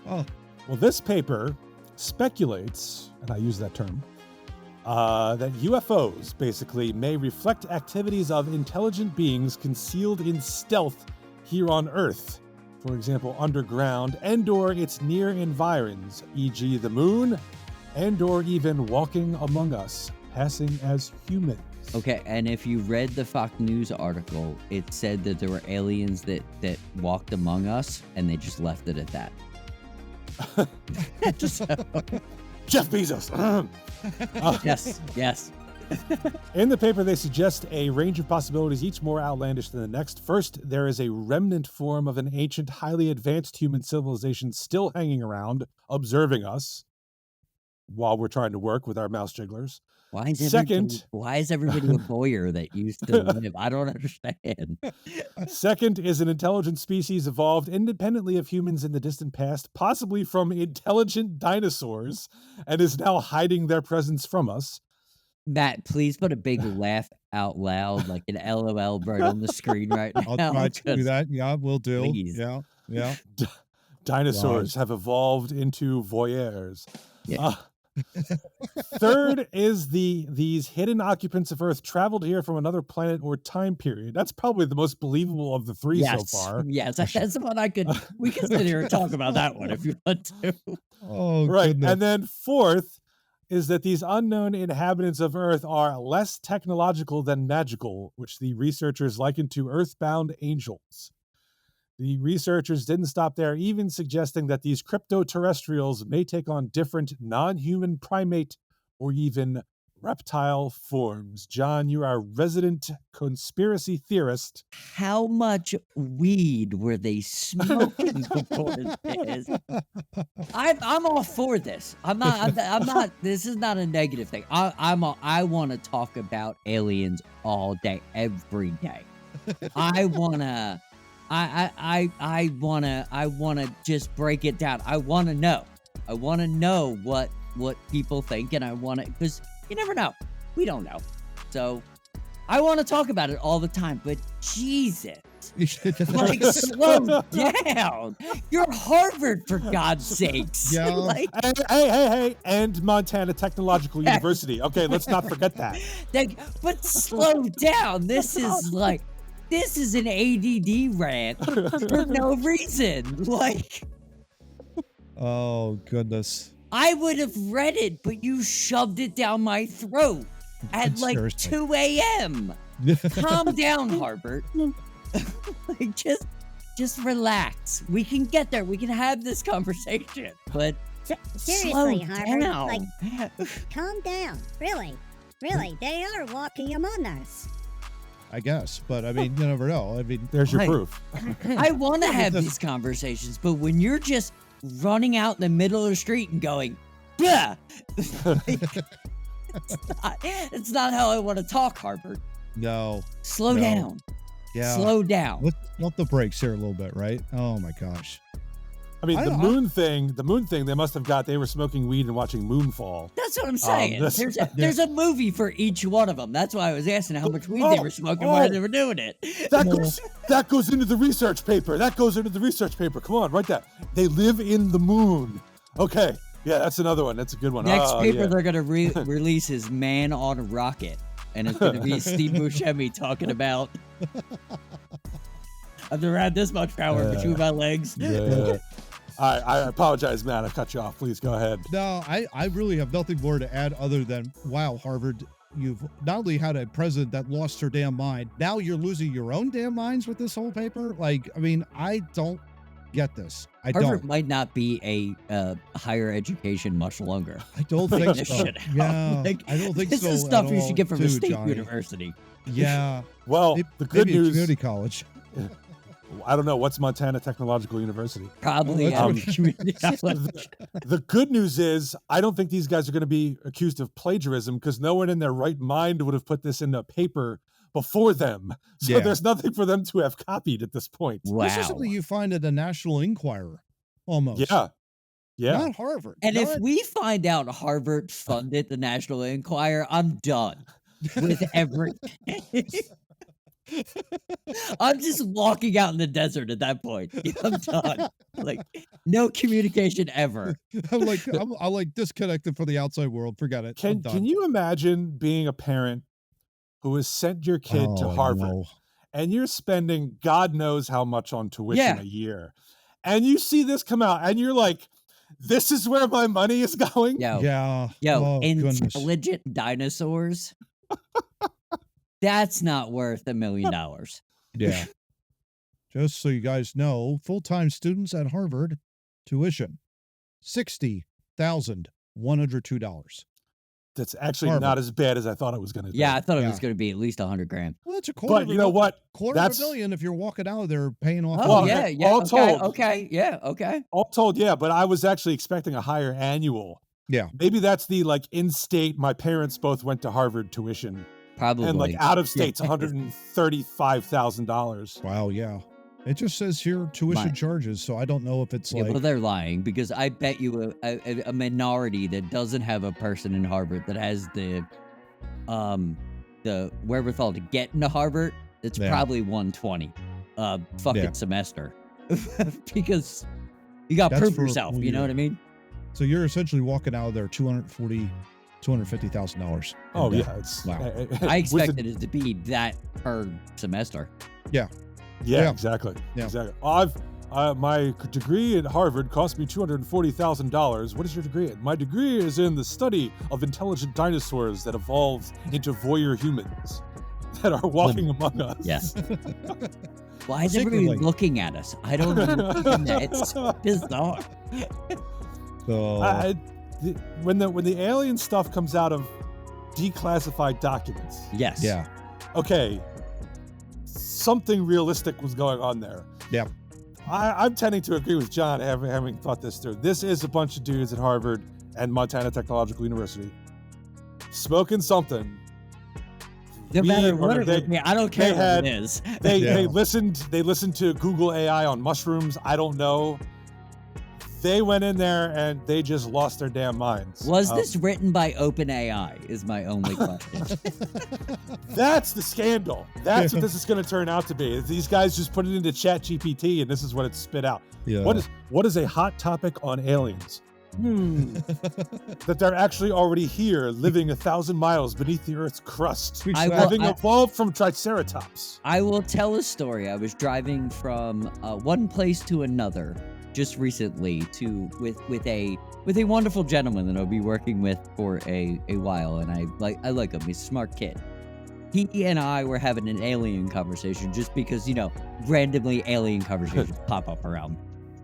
oh, Well, this paper speculates, and I use that term, that UFOs basically may reflect activities of intelligent beings concealed in stealth here on Earth. For example, underground and/or its near environs, e.g. the moon, and/or even walking among us, passing as humans. Okay, and if you read the Fox News article, it said that there were aliens that walked among us, and they just left it at that. Jeff Bezos. Yes. In the paper, they suggest a range of possibilities, each more outlandish than the next. First, there is a remnant form of an ancient, highly advanced human civilization still hanging around, observing us while we're trying to work with our mouse jigglers. Why is everybody a voyeur that used to live? I don't understand. Second is an intelligent species evolved independently of humans in the distant past, possibly from intelligent dinosaurs, and is now hiding their presence from us. Matt, please put a big laugh out loud, like an LOL right on the screen right now. I'll try to do that. Yeah, we'll do. Please. Yeah. Dinosaurs have evolved into voyeurs. Yeah. Third is these hidden occupants of Earth traveled here from another planet or time period. That's probably the most believable of the three so far. Yes, that's the one we can sit here and talk about that one if you want to. Oh, Right. goodness. And then fourth is that these unknown inhabitants of Earth are less technological than magical, which the researchers likened to earthbound angels. The researchers didn't stop there, even suggesting that these crypto-terrestrials may take on different non-human primate or even reptile forms. John, you are a resident conspiracy theorist. How much weed were they smoking before this? I'm all for this. I'm not. This is not a negative thing. I want to talk about aliens all day, every day. I wanna just break it down. I wanna know. I wanna know what people think, and I wanna, because you never know. We don't know. So I want to talk about it all the time, but Jesus. Like, slow down. You're Harvard, for God's sakes. Yeah. Like, Hey, and Montana Technological University. Okay, let's not forget that. but slow down. This is an ADD rant for no reason. Like, Oh, goodness. I would have read it, but you shoved it down my throat at like Seriously. 2 a.m. Calm down, Harbert. Like, just relax. We can get there. We can have this conversation. But Seriously, slow Harbert. down. Like, calm down. Really, they are walking among us. I guess. But, I mean, you never know. I mean, There's your Right. proof. I want to have these conversations, but when you're just running out in the middle of the street and going, "Bah!" It's not how I want to talk, Harbert. no. Slow No. down. Yeah. Slow down. Let the brakes here a little bit, right? Oh, my gosh. I mean, the I- moon thing, they must have got, they were smoking weed and watching Moonfall. That's what I'm saying. that's- There's a movie for each one of them. That's why I was asking how much weed they were smoking while they were doing it. That goes into the research paper. Come on, write that. They live in the moon. Okay. Yeah, that's another one. That's a good one. Next Oh, paper yeah. they're gonna release is Man on a Rocket, and it's gonna be Steve Buscemi talking about. I've never had this much power between my legs. Yeah. I apologize, Matt. I cut you off. Please go ahead. No, I really have nothing more to add other than, wow, Harvard, you've not only had a president that lost her damn mind, now you're losing your own damn minds with this whole paper. Like, I mean, I don't get this. I Harvard don't. might not be a higher education much longer. I don't Like, think this so. shit out. Yeah, Like, I don't think this so. is at stuff you should all, get from a too, state Johnny. university. Yeah. Well, the good maybe a news, community college. I don't know. What's Montana Technological University? Probably community college. The good news is I don't think these guys are going to be accused of plagiarism because no one in their right mind would have put this in a paper before them. So Yeah. there's nothing for them to have copied at this point. Wow. This is something you find at the National Enquirer, almost. Yeah. Yeah. Not Harvard. And if not- we find out Harvard funded the National Enquirer, I'm done with everything. I'm just walking out in the desert at that point. I'm done. Like, no communication ever. I'm like disconnected from the outside world. Forget it. I'm done. Can you imagine being a parent who has sent your kid to Oh, Harvard no. and you're spending God knows how much on tuition Yeah. a year, and you see this come out and you're like, this is where my money is going? Yo, Yeah. yo, Oh, goodness. intelligent dinosaurs. That's not worth $1 million. Yeah. Just so you guys know, full-time students at Harvard, tuition, $60,102. That's actually Harvard. not as bad as I thought it was going to be. Yeah, I thought it Yeah. was going to be at least $100,000. Well, that's a quarter. But of you a know mil- what? Quarter of That's- a million if you're walking out of there paying off. Oh, Well, yeah, yeah. all Okay, told. okay, yeah, okay. All told, yeah, but I was actually expecting a higher annual. Yeah. Maybe that's the like in-state, my parents both went to Harvard tuition. Probably. And like out of state's $135,000. Wow. Yeah. It just says here tuition Right. charges, so I don't know if it's Yeah, like. well, they're lying because I bet you a minority that doesn't have a person in Harvard that has the wherewithal to get into Harvard, it's Yeah. probably 120 fucking Yeah. semester because you got to That's prove for a yourself. full You know year. what I mean? So you're essentially walking out of there $250,000. Oh, in yeah. debt. It's, Wow. I expected it to be that per semester. Yeah, Yeah. exactly. Yeah. Exactly. My degree at Harvard cost me $240,000. What is your degree in? My degree is in the study of intelligent dinosaurs that evolved into voyeur humans that are walking among us. Yeah. Why is everybody Secretly. looking at us? I don't understand that. It's bizarre. So When the alien stuff comes out of declassified documents, Yes. yeah. okay, something realistic was going on there. Yeah. I'm tending to agree with John, having thought this through. This is a bunch of dudes at Harvard and Montana Technological University smoking something. No matter Weed, or what it they- is, I don't care had- what it is. They Yeah. listened to Google AI on mushrooms. I don't know. They went in there and they just lost their damn minds. Was this written by OpenAI? Is my only question. That's the scandal. That's what this is going to turn out to be. These guys just put it into Chat GPT and this is what it spit out. Yeah. What is a hot topic on aliens? That they're actually already here, living 1,000 miles beneath the Earth's crust, I will- having evolved from Triceratops. I will tell a story. I was driving from one place to another just recently with a wonderful gentleman that I'll be working with for a while, and I like him. He's a smart kid. He and I were having an alien conversation just because, randomly alien conversations pop up around.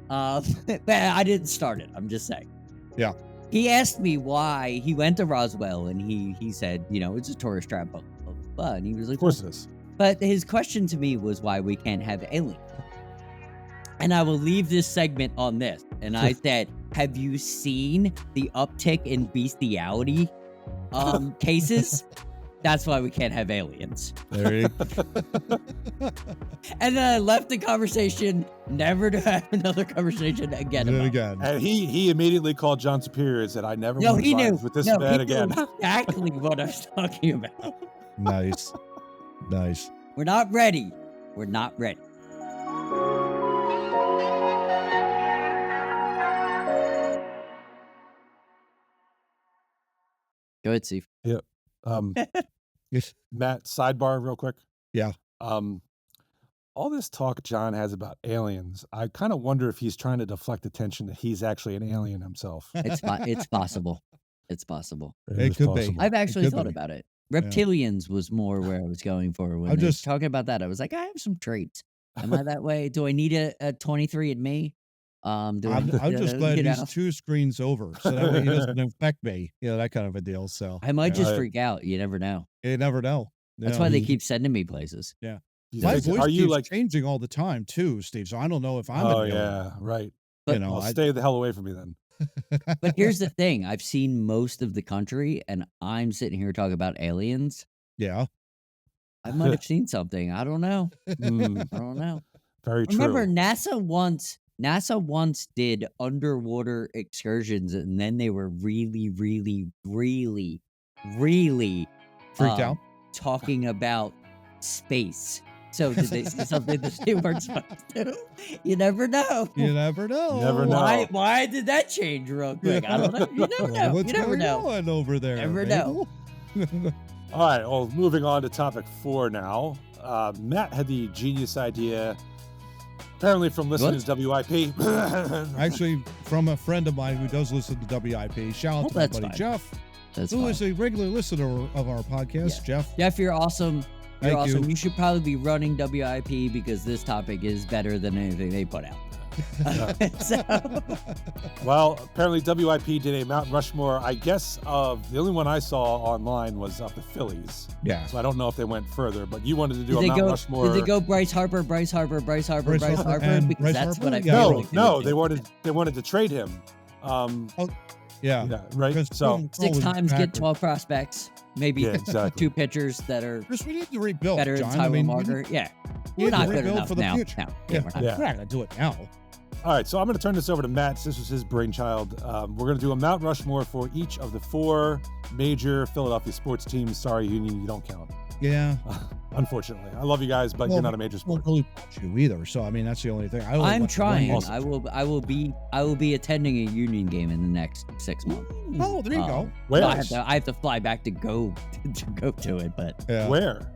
But I didn't start it. I'm just saying. Yeah. He asked me why he went to Roswell, and he said, it's a tourist trap, blah, blah, blah. And he was like, Of course it is. but his question to me was why we can't have aliens. And I will leave this segment on this. And I said, have you seen the uptick in bestiality cases? That's why we can't have aliens. There you And then I left the conversation, never to have another conversation again. Then About it. again. And he immediately called John Superior and said, I never No, want he to knew. vibe with this No, man he knew again. exactly what I was talking about. Nice. Nice. We're not ready. We're not ready. Go ahead, Steve. Um, Yes. Matt, sidebar real quick. Yeah. All this talk John has about aliens, I kind of wonder if he's trying to deflect attention that he's actually an alien himself. It's possible. It's possible. It is could be. possible. I've actually could thought be. about it. Reptilians was more where I was going for when I'm they were just- talking about that. I was like, I have some traits. Am I that way? Do I need a 23andMe? I'm just glad he's 2 screens over, so that way he doesn't infect me. That kind of a deal. So I might just Right. freak out. You never know. you never know. That's Yeah. why they keep sending me places. Do you My think- voice are you keeps like, changing all the time too, Steve. So I don't know if I'm. oh a villain. yeah, right. But- Well, stay the hell away from me then. But here's the thing. I've seen most of the country, and I'm sitting here talking about aliens. Yeah. I might have seen something. I don't know. Mm, I don't know. very Remember, true. NASA once did underwater excursions, and then they were really, really, really, really Freaked out. talking about space. So did they see something that they weren't supposed to? You never know. You never know. Never know. Why did that change real quick? I don't know. You never know. What's You never going know. on over there? Never know. Mabel? All right, well, moving on to topic 4 now. Matt had the genius idea, apparently from listening to WIP. Actually, from a friend of mine who does listen to WIP. Shout out to my that's buddy fine. Jeff, That's who fine. is a regular listener of our podcast. Jeff, Jeff, you're awesome. You're Thank you. awesome. You should probably be running WIP because this topic is better than anything they put out. So, Well, apparently WIP did a Mount Rushmore. I guess the only one I saw online was of the Phillies. yeah. So I don't know if they went further, but you wanted to do did a they Mount go? Rushmore. Did they go Bryce Harper? Because Bryce that's Harper? what I Yeah. feel No, like no, would they do. wanted to trade him. Yeah. Yeah, right. Because So Colin 6 times get Packard. 12 prospects. Maybe yeah, exactly. 2 pitchers that are Chris, we need to rebuild. better than John. Tyler I mean, Marker. Yeah, we we're need to not good rebuild enough for the now. future. No, Yeah, we're not. Yeah. we're not gonna do it now. All right, so I'm going to turn this over to Matt. This was his brainchild. We're going to do a Mount Rushmore for each of the 4 major Philadelphia sports teams. Sorry, Union, you don't count. Yeah. Unfortunately, I love you guys, but Well, you're not a major sport. Won't really watch you either. So I mean, that's the only thing. I only I'm watch one trying. also. I will be attending a Union game in the next 6 months. Oh, there you go. Where? No, I have to fly back to go to it, but Yeah. Where?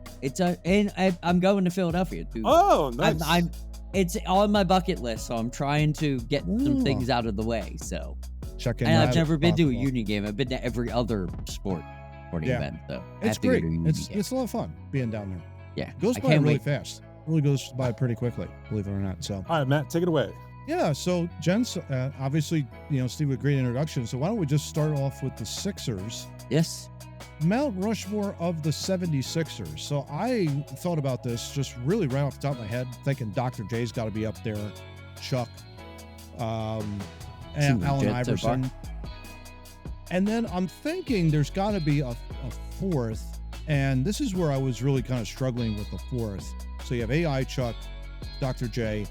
I'm going to Philadelphia too. Oh, nice. It's on my bucket list, so I'm trying to get some Ooh. things out of the way. So, Check in. and I've that never if been to a possible. Union game. I've been to every other sporting Yeah. event. So I It's have to go great. to a Union game. It's a lot of fun being down there. Yeah, It goes I by can't really wait. fast. Really goes by pretty quickly, believe it or not. So All right, Matt, take it away. yeah. So gents, obviously, Steve, a great introduction. So why don't we just start off with the Sixers? Yes. Mount Rushmore of the 76ers. So I thought about this just really right off the top of my head, thinking Dr. J's got to be up there, Chuck, and Seems Allen legit so far. Iverson. And then I'm thinking there's got to be a 4th, and this is where I was really kind of struggling with the 4th. So you have AI Chuck, Dr. J,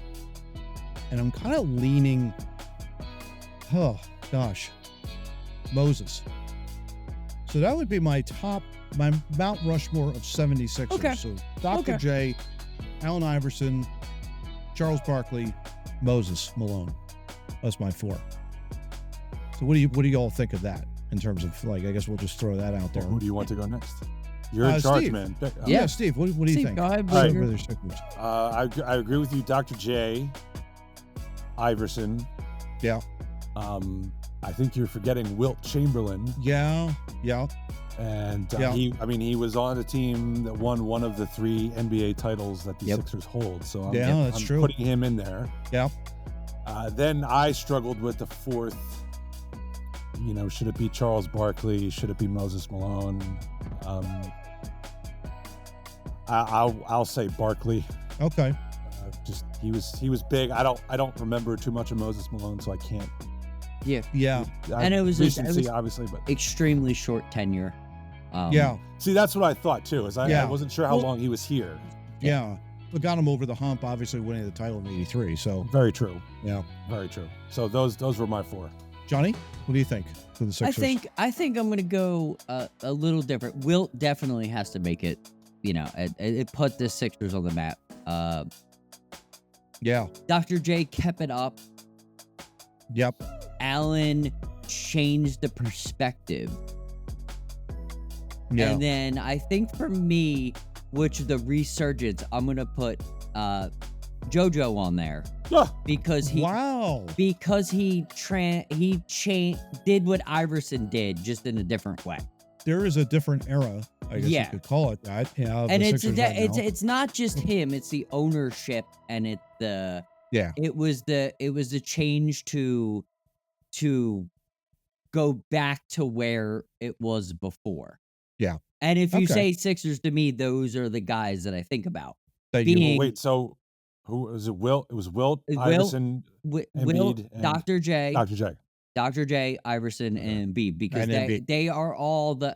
and I'm kind of leaning, oh gosh, Moses. So that would be my Mount Rushmore of 76ers. Okay. So Dr. Okay. J, Allen Iverson, Charles Barkley, Moses Malone. That's my 4. So what do you all think of that in terms of, like, I guess we'll just throw that out there. Who do you want to go next? You're in charge, Steve. man. Yeah. Steve, what do you Steve, think? go ahead, All right. Booger. Over the Sixers. I agree with you, Dr. J, Iverson. Yeah. I think you're forgetting Wilt Chamberlain. Yeah. And Yeah. he was on a team that won one of the 3 NBA titles that the Yep. Sixers hold. So I'm, Yeah, that's I'm true. putting him in there. Yeah. Then I struggled with the 4th. Should it be Charles Barkley? Should it be Moses Malone? I'll say Barkley. Okay. Just he was big. I don't remember too much of Moses Malone, so I can't. Yeah. And it was just- it recency, was- obviously, but Extremely short tenure. Yeah. see, that's what I thought too. Is I Yeah. wasn't sure how Well- long he was here. Yeah. But got him over the hump, obviously winning the title in '83. So Very true. yeah. Very true. So those were my 4. Johnny, what do you think for the Sixers? I think I'm gonna go a little different. Wilt definitely has to make it. It put the Sixers on the map. Yeah. Dr. J kept it up. Yep. Allen changed the perspective. Yeah. And then I think for me, which the resurgence, I'm gonna put JoJo on there Ah, because he Wow. did what Iverson did, just in a different way. There is a different era, I guess Yeah. you could call it that. Yeah. of And the it's Sixers right now. it's not just him; it's the ownership, and it's the Yeah. It was the change to go back to where it was before. Yeah. And if you Okay. say Sixers to me, those are the guys that I think about. That you- being- wait. So who was it? Wilt. It was Wilt, Wilt, Iverson, Will, Embiid, and Dr. J, Dr. J. Dr. J, Iverson, Okay. and Embiid, because And Embiid. they are all the.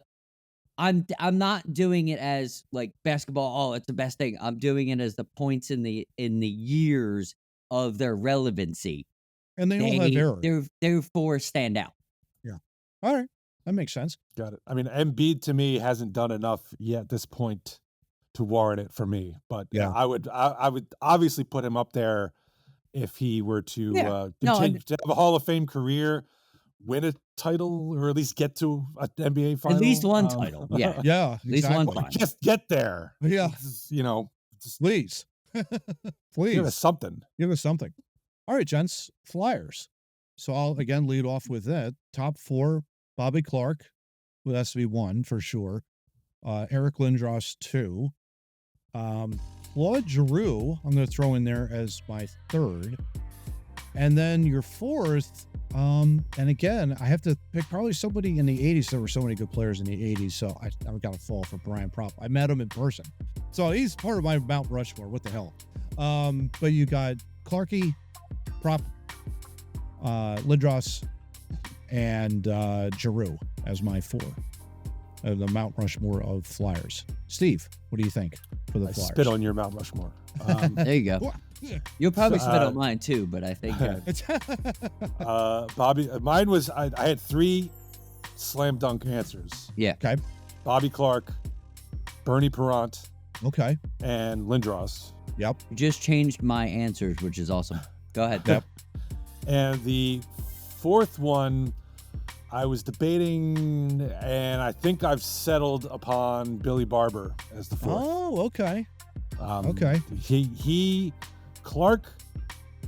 I'm not doing it as like basketball. Oh, it's the best thing. I'm doing it as the points in the years of their relevancy. And they all have error. Therefore stand out. Yeah. All right. That makes sense. Got it. I mean, Embiid to me hasn't done enough yet at this point to warrant it for me. But Yeah. I would obviously put him up there if he were to continue to have a Hall of Fame career, win a title, or at least get to an NBA final. At least one title. Yeah. Yeah. At least one final. Just get there. Yeah. Just Please. Please. give us something. Give us something. All right, gents. Flyers. So I'll again lead off with that. Top 4, Bobby Clark, who has to be 1 for sure. Eric Lindros, 2. Claude Giroux, I'm going to throw in there as my 3rd. And then your 4th, and again, I have to pick probably somebody in the 80s. There were so many good players in the 80s, so I've got to fall for Brian Propp. I met him in person. So he's part of my Mount Rushmore. What the hell? But you got Clarky, Propp, Lindros, and Giroux as my 4. The Mount Rushmore of Flyers. Steve, what do you think for the Flyers? Spit on your Mount Rushmore. There you go. You'll probably spit on mine too, but I think Bobby. Mine was I had 3 slam dunk answers. Yeah. Okay. Bobby Clark, Bernie Perrant, Okay. and Lindros. Yep. you just changed my answers, which is awesome. Go ahead. Yep. And the 4th one, I was debating, and I think I've settled upon Billy Barber as the 4th. Oh, okay. Okay. Clark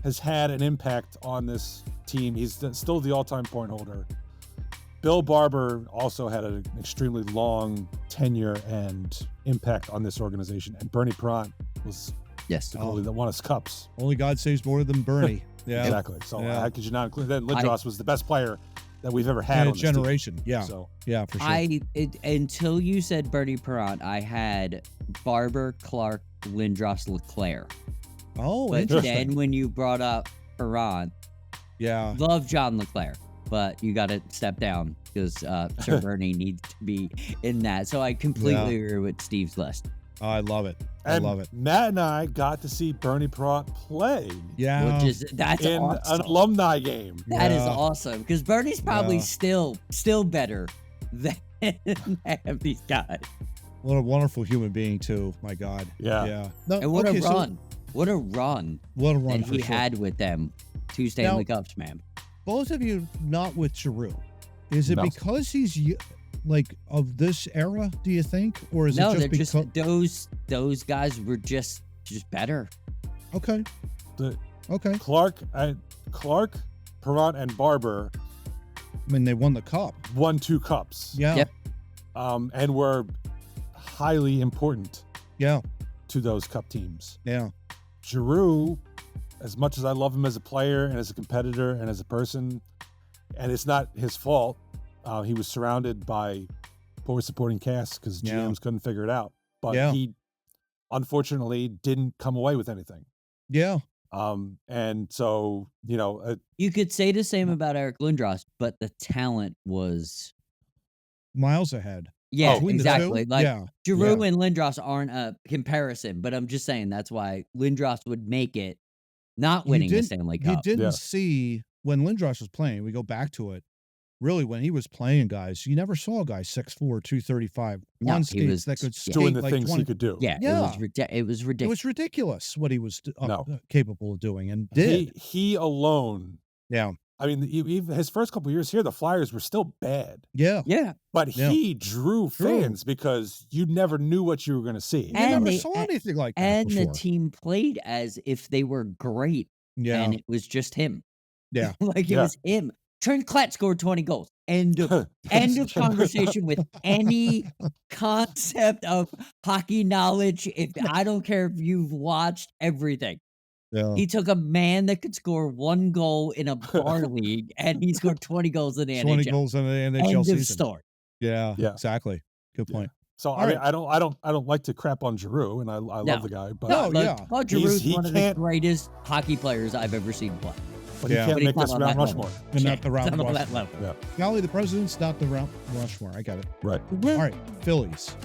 has had an impact on this team. He's still the all-time point holder. Bill Barber also had an extremely long tenure and impact on this organization. And Bernie Perrant was Yes. the goalie that won us cups. Only God saves more than Bernie. Yeah. Exactly. So Yeah. how could you not include that? Lindros was the best player that we've ever had In a on this team. generation. Yeah. So Yeah, for sure. Until you said Bernie Perrant, I had Barber, Clark, Lindros, LeClaire. Oh, But interesting. then when you brought up Perrant, Yeah. love John LeClaire, but you got to step down because Sir Bernie needs to be in that. So I completely agree with Steve's list. Oh, I love it. and I love it. Matt and I got to see Bernie Perrant play Yeah. That's in awesome. an alumni game. That is Yeah. awesome because Bernie's probably Yeah. still better than have these guys. What a wonderful human being, too. My God. Yeah. Yeah. No, And what okay, a so run! What a run what a run that for he sure. had with them. 2 Stanley Cups, man. Both of you not with Giroux. Is it No. because he's like of this era, do you think? Or is No, it they're just just because... those guys were just better. Okay. The Okay. Clark, Perrant, and Barber I mean, they won the cup. won 2 cups. Yeah. Yep. And were highly important Yeah. to those cup teams. Yeah. Giroux, as much as I love him as a player and as a competitor and as a person, and it's not his fault, he was surrounded by poor supporting cast because Yeah. GMs couldn't figure it out. But Yeah. he unfortunately didn't come away with anything. Yeah. And so, You could say the same about Eric Lindros, but the talent was Miles ahead. yeah, Between the exactly. two? Like yeah. Giroux and Lindros aren't a comparison, but I'm just saying that's why Lindros would make it not winning the Stanley You Cup. didn't Yeah. see when Lindros was playing. We go back to it. Really, when he was playing, guys, you never saw a guy 6'4", 235 No, on he skates was that could yeah. skate doing the like things 20. he could do. Yeah, Yeah. it was It ridiculous. was ridiculous what he was No. capable of doing and did. He alone. Yeah. I mean, his first couple years here, the Flyers were still bad, Yeah. Yeah, but Yeah. he drew fans because you never knew what you were going to see. You And never they- saw anything like that and the before. team played as if they were great, Yeah. and it was just him. Yeah. Like it Yeah. was him. Trent Klett scored 20 goals. End of conversation with any concept of hockey knowledge. If I don't care if you've watched everything. Yeah. He took a man that could score 1 goal in a bar league, and he scored 20 goals in the 20 NHL. goals in the NHL End of season. story. Yeah. Yeah. Exactly. Good point. So All I mean, right. I don't like to crap on Giroux, and I love the guy, but No, Look, yeah. Claude Giroux's he one of the can't- greatest hockey players I've ever seen play. But he Yeah. can't But he's make not this on round that level. Rushmore. And Yeah, not the round it's not on that Rushmore. level. Golly, the president's not the round Rushmore. I got it. Right. All right, Phillies.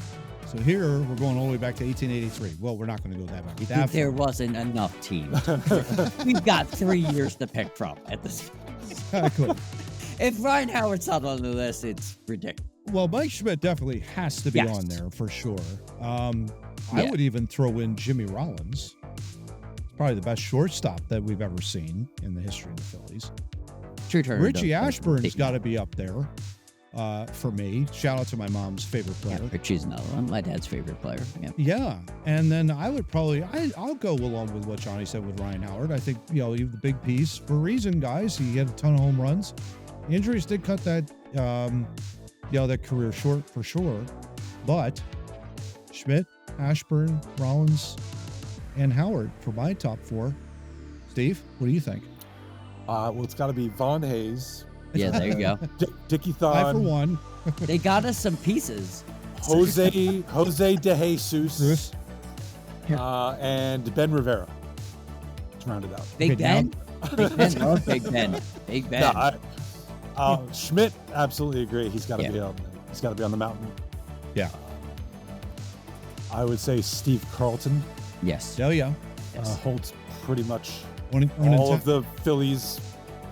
So here we're going all the way back to 1883. Well, we're not going to go that back. That There far. wasn't enough teams. We've got 3 years to pick from at this. Exactly. If Ryan Howard's not on the list, it's ridiculous. Well, Mike Schmidt definitely has to be Yes. on there for sure. I Yeah. would even throw in Jimmy Rollins. Probably the best shortstop that we've ever seen in the history of the Phillies. True Turner. Richie does- Ashburn's got to be up there for me. Shout out to my mom's favorite Yeah, player. Richie's another one. My dad's favorite player. Yeah. Yeah, and then I would probably I'll go along with what Johnny said with Ryan Howard. I think the big piece for a reason, guys. He had a ton of home runs. Injuries did cut that that career short for sure, but Schmidt, Ashburn, Rollins, and Howard for my top 4. Steve, what do you think? Well, it's got to be Von Hayes, Yeah, there you go. Dickie 5 for Thon, 1. They got us some pieces. Jose De Jesus, and Ben Rivera. Let's round it out. Big Okay, Ben. Big Ben. Love Big Ben. Big Ben. No, Schmidt, absolutely agree. He's got to Yeah. be on. He's got to be on the mountain. Yeah. I would say Steve Carlton Yes. Oh yeah. Yes. holds pretty much One in all 10. of the Phillies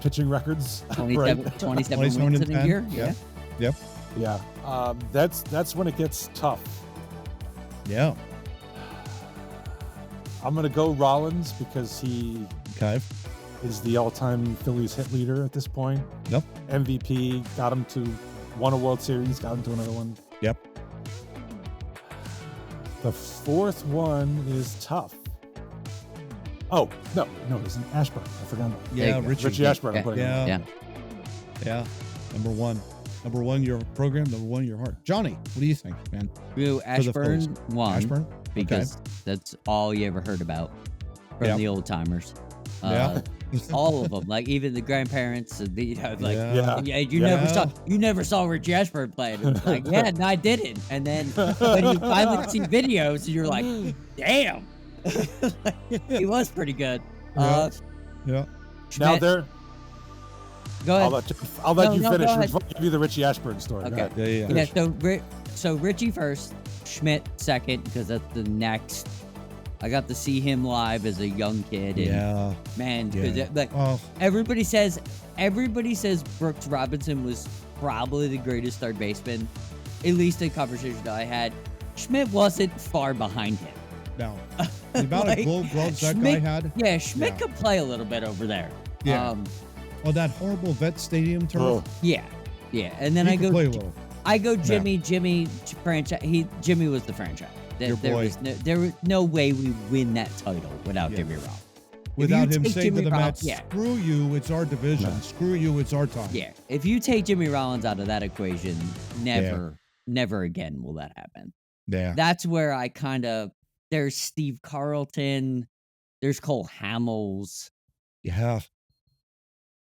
pitching records. 27, right? 27 27 wins and in a 10. year. Yep. Yeah. Yep. Yeah, that's when it gets tough. Yeah. I'm gonna go Rollins because he Okay. is the all-time Phillies hit leader at this point. Yep. MVP, got him to won a World Series, got him to another one. Yep. The fourth one is tough. Oh no, it isn't Ashburn. I forgot. Yeah, Hey, Richie. Richie Ashburn. I'm putting Yeah. Yeah. Yeah. Number one, your program. Number 1, your heart. Johnny, what do you think, man? Ooh, For the Phillies. Ashburn won Ashburn. because that's all you ever heard about from Yep. the old timers. Yeah. All of them, like even the grandparents, and Yeah. yeah, you Yeah. never saw Richie Ashburn play. And it's like, yeah, no, I didn't. And then when you finally see videos, you're like, damn, he was pretty good. Yeah. Yeah. Now Schmidt, there. go I'll ahead. let No, you no, finish. go ahead. I'll give you the Richie Ashburn story. Go Okay. ahead. Yeah. Yeah, so Richie first, Schmidt second, because that's the next. I got to see him live as a young kid, and Yeah. man, 'cause Yeah. like Oh, everybody says Brooks Robinson was probably the greatest third baseman, at least in conversation that I had. Schmidt wasn't far behind him. no. The amount Like, of gold gloves that Schmidt- guy had. Yeah, Schmidt Yeah. could play a little bit over there. Yeah. Oh, that horrible vet stadium turf. Oh, Yeah. And then He I could play a go, little. Jimmy franchise. Jimmy was the franchise. Your boy. There was no way we win that title without Yeah. Jimmy Rollins. Without you him take saying to Jimmy the Rollins- Mets, yeah. screw you, it's our division. No. Screw you, it's our time. Yeah, if you take Jimmy Rollins out of that equation, never again will that happen. Yeah. That's where I kind of there's Steve Carlton, there's Cole Hamels. Yeah.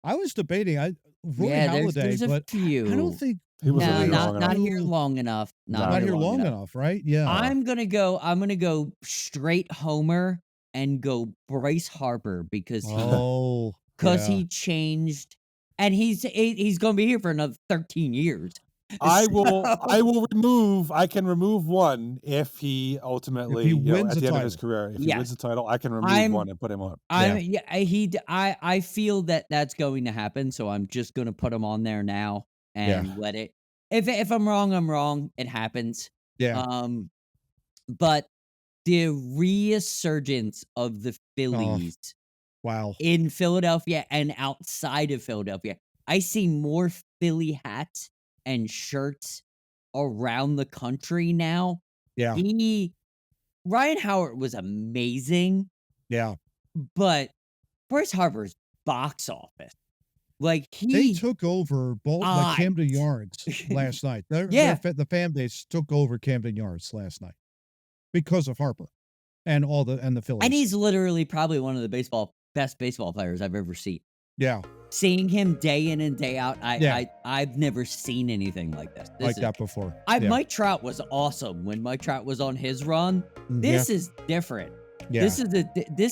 I was debating Roy Yeah, Halladay, there's a but few. I don't think he was No, really not long not enough. here long enough. not here long enough, right? Yeah. I'm gonna go straight Homer and go Bryce Harper because oh. because yeah. he changed, and he's gonna be here for another 13 years. I So- can remove one if he ultimately, wins at the the end of title. his career, if he Yeah. wins the title, I can remove I'm- one and put him on. I feel that that's going to happen, so I'm just gonna put him on there now and let it. If I'm wrong, I'm wrong. It happens. Yeah. But the resurgence of the Phillies Wow. in Philadelphia and outside of Philadelphia, I see more Philly hats and shirts around the country now. Yeah. Ryan Howard was amazing, Yeah. but Bryce Harper's box office, like They took over the Camden Yards last night. The fan base took over Camden Yards last night because of Harper and the Phillies. and he's literally probably one of the best baseball players I've ever seen. yeah, Seeing him day in and day out, Yeah. I've never seen anything like this. like that before. Mike Trout was awesome when Mike Trout was on his run. This is different. Yeah. This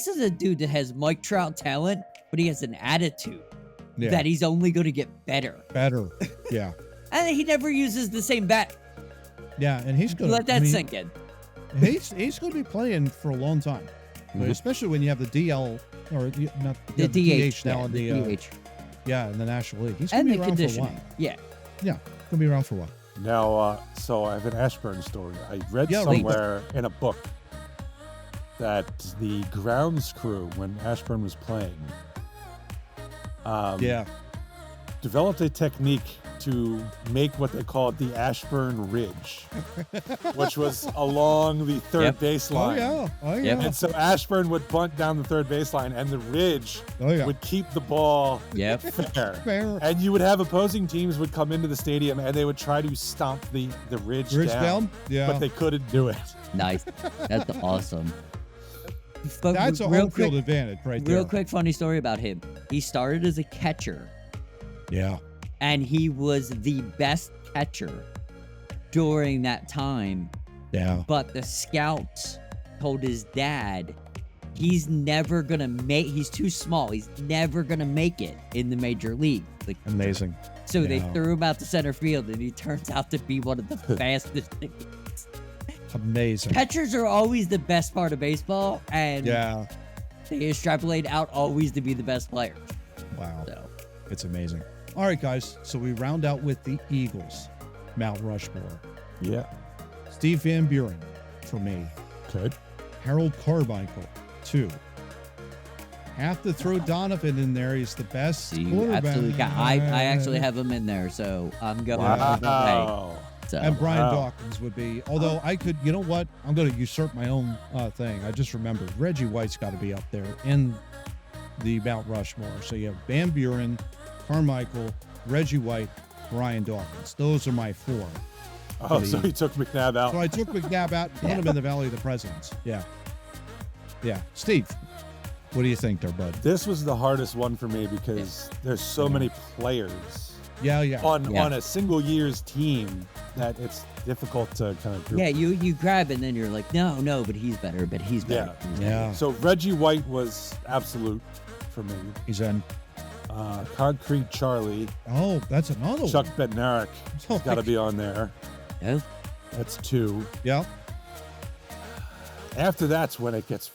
is a dude that has Mike Trout talent but he has an attitude Yeah. that he's only going to get better. Better. Yeah. And he never uses the same bat. Yeah. And he's going to Let that sink in. He's going to be playing for a long time, but especially when you have the DL or not The DH now in the DH. in the National League. He's And going to the be around for a conditioning. while. Yeah. Yeah, going to be around for a while. Now, so I have an Ashburn story. I read Yeah, somewhere in a book that the grounds crew, when Ashburn was playing, Yeah. developed a technique to make what they called the Ashburn Ridge, which was along the third Yep. baseline. Oh yeah. Yep. And so Ashburn would bunt down the third baseline, and the ridge Oh yeah. would keep the ball Yep. fair. Fair. And you would have opposing teams would come into the stadium, and they would try to stomp the ridge, Ridge down. Yeah. but they couldn't do it. Nice. That's awesome. But That's a real home field quick, advantage right there. real quick funny story about him. He started as a catcher, Yeah. and he was the best catcher during that time. Yeah. But the scouts told his dad he's never gonna make. He's too small. He's never gonna make it in the major league. Like, Amazing. so they Yeah. threw him out to center field, and he turns out to be one of the fastest. Amazing. Catchers are always the best part of baseball, and Yeah. they extrapolate out always to be the best players. Wow. So It's amazing. All right, guys. So we round out with the Eagles, Mount Rushmore. Yeah. Steve Van Buren for me. Good. Harold Carmichael, 2. Have to throw Donovan in there. He's the best so you quarterback. absolutely got. I actually have him in there, so I'm going. Wow. So And Brian Wow. Dawkins would be, although I could, you know what? I'm going to usurp my own thing. I just remembered Reggie White's got to be up there in the Mount Rushmore. So you have Van Buren, Carmichael, Reggie White, Brian Dawkins. Those are my 4. Oh, so he took McNabb out. So I took McNabb out, put him in the Valley of the Presidents. Yeah. Yeah. Steve, what do you think there, bud? This was the hardest one for me because there's so many players Yeah, yeah. on Yeah. a single year's team that it's difficult to kind of group. yeah, you grab and then you're like, no, but he's better, but he's better. Yeah. he's Yeah. better. So Reggie White was absolute for me. He's in. Concrete Charlie, Oh, that's another Chuck one. Bednarik Oh, got to be on there. Yeah. That's 2. Yeah. After that's when it gets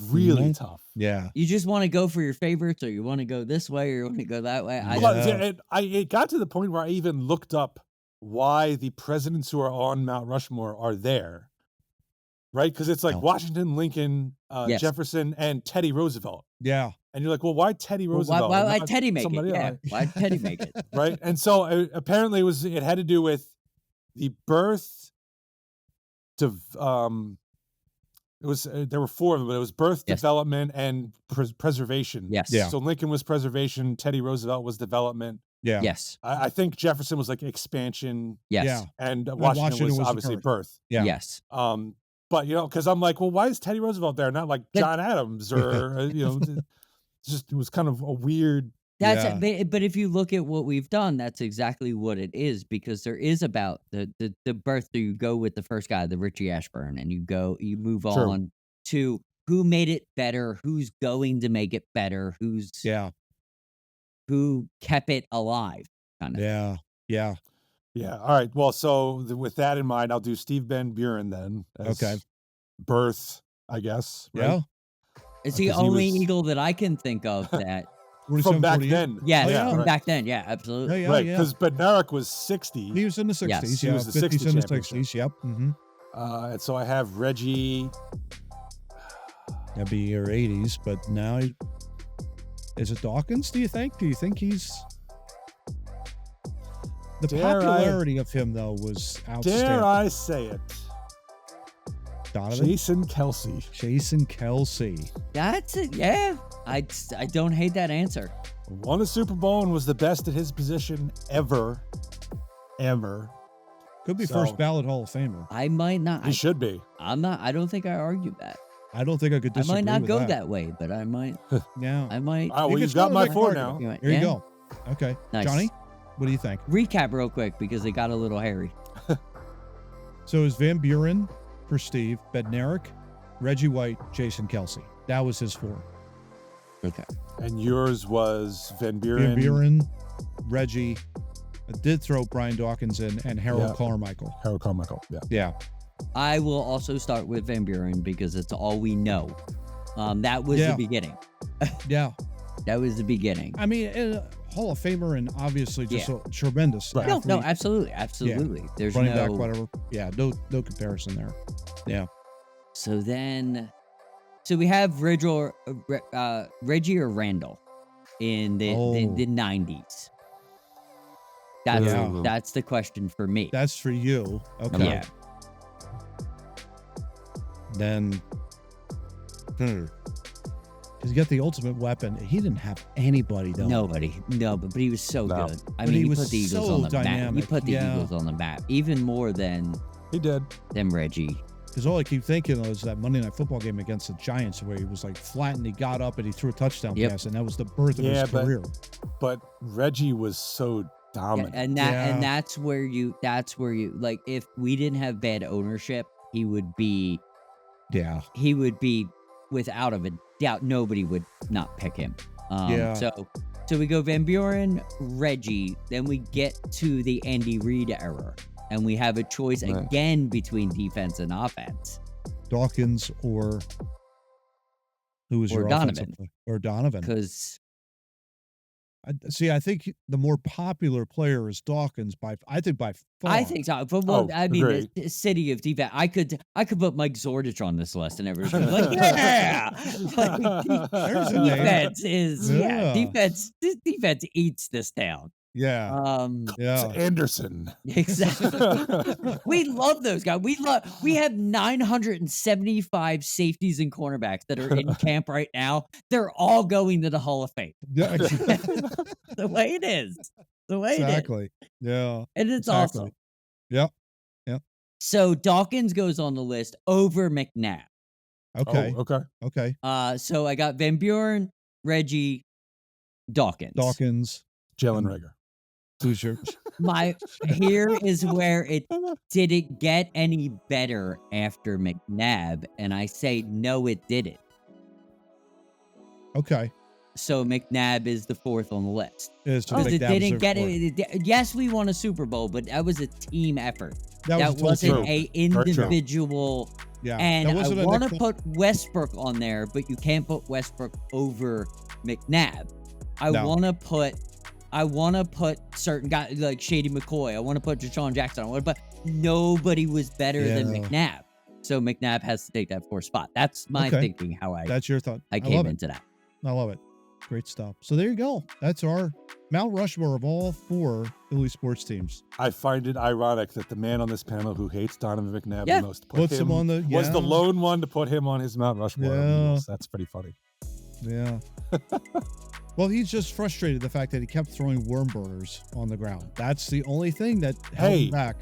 really Mhm. tough. Yeah. You just want to go for your favorites, or you want to go this way, or you want to go that way. Yeah. It got to the point where I even looked up why the presidents who are on Mount Rushmore are there. Right? Because it's like Oh. Washington, Lincoln, Yes. Jefferson, and Teddy Roosevelt. Yeah. And you're like, well, why Teddy Well, Roosevelt? why and not Teddy make it? somebody Yeah, else? why Teddy make it? Right? And so apparently it had to do with the birth to there were 4 of them, but it was birth, Yes. development, and preservation. Yes. Yeah. So Lincoln was preservation, Teddy Roosevelt was development. Yeah. Yes. I think Jefferson was like expansion, Yes. Yeah. and Washington Washington was was the obviously birth. birth. Yeah. Yes. But because I'm like, well, why is Teddy Roosevelt there, not like But- John Adams or it was kind of a weird. That's Yeah. but if you look at what we've done, that's exactly what it is, because there is about the birth. So you go with the first guy, the Richie Ashburn, and you move True. on to who made it better, who's going to make it better, Yeah. who kept it alive, kind of. Yeah. Yeah. Yeah. All right. Well, so with that in mind, I'll do Steve Van Buren then. As Okay. birth, I guess. Right? Yeah. It's the Because he only was- Eagle that I can think of that. From 47, back 48. then. Yes, Oh, yeah. from right. back then. Yeah, Yeah. absolutely. Yeah. Right. Yeah. Because Bednarik was 60. He was in the 60s. Yes. He Yeah. was the 50s 60 and the championship. 60s. Yep. Mm-hmm. And so I have Reggie. That'd be your 80s, but now is it Dawkins? Do you think? Do you think he's the Dare I- popularity of him though was outstanding? Dare I say it? Donovan, Jason Kelsey. Jason Kelsey. That's it. Yeah, I don't hate that answer. Won a Super Bowl and was the best at his position ever. Could be So- first ballot Hall of Famer. I might not. He should be. I'm not. I don't think I argue that. I don't think I could I disagree might not with go that way, but I might. Yeah. I might. All right, well, You you've could got still my make 4 argument. now. Here Yeah. you go. Okay. Nice. Johnny, what do you think? Recap real quick because it got a little hairy. So it was Van Buren for Steve, Bednarik, Reggie White, Jason Kelsey. That was his 4. Okay. And yours was Van Buren. Van Buren, Reggie. I did throw Brian Dawkins in, and Harold Yeah. Carmichael. Harold Carmichael. Yeah. Yeah. I will also start with Van Buren because it's all we know. That was Yeah. the beginning. Yeah. That was the beginning. I mean, Hall of Famer and obviously just a tremendous Right. No, athlete, absolutely. There's running no back, whatever. Yeah, no comparison there. Yeah. So we have Reggie or Randall in the 90s. Yeah. That's the question for me. That's for you. Okay. Yeah. Then, because he got the ultimate weapon. He didn't have anybody though. Nobody. No, but he was so No. good. I But mean, he he was put the Eagles so on the map. He dynamic. put the Yeah. Eagles on the map, even more than He did. Reggie. Because all I keep thinking is that Monday Night Football game against the Giants, where he was like flat and he got up and he threw a touchdown Yep. pass, and that was the birth of Yeah, his but- career. But Reggie was so dominant. And Yeah. that's where you like, if we didn't have bad ownership, he would be Yeah. without a doubt, nobody would not pick him. Yeah. So we go Van Buren, Reggie, then we get to the Andy Reid era, and we have a choice Right. again between defense and offense. Dawkins or who was Or your Donovan. offensive player? Or Donovan. Because I think the more popular player is Dawkins by far. I think so. But agreed. the city of defense, I could put Mike Zordich on this list, and everyone's gonna be like, yeah, There's a name. defense is Yeah. defense. This defense eats this town. Yeah. Yeah. Um, Anderson. exactly. We love those guys. We have 975 safeties and cornerbacks that are in camp right now. They're all going to the Hall of Fame. Yeah. The way it is. The way it is. Exactly. Yeah. And it's Exactly. awesome. Yep. So Dawkins goes on the list over McNabb. Okay. Oh, okay. Okay. So I got Van Buren, Reggie, Dawkins. Dawkins. Jalen Rager. Who's your? Here is where it didn't get any better after McNabb, and I say no, it didn't. Okay. So McNabb is the fourth on the list. Is to Because make it that didn't get observable. it. Yes, we won a Super Bowl, but that was a team effort. That That was a total wasn't joke. a Very true. individual. Yeah. And that I wasn't a want to Nick- put Westbrook on there, but you can't put Westbrook over McNabb. I No. want to put certain guys like Shady McCoy. I want to put Deshaun Jackson. But nobody was better than Yeah. McNabb. So McNabb has to take that fourth spot. That's my Okay. thinking. How I That's your thought. came love it. into that. I love it. Great stuff. So there you go. That's our Mount Rushmore of all four Philly sports teams. I find it ironic that the man on this panel who hates Donovan McNabb Yeah. the most Puts him on the was the yeah. lone one to put him on his Mount Rushmore. Yeah. That's pretty funny. Yeah. Well, he's just frustrated the fact that he kept throwing worm burners on the ground. That's the only thing that held Hey. him back.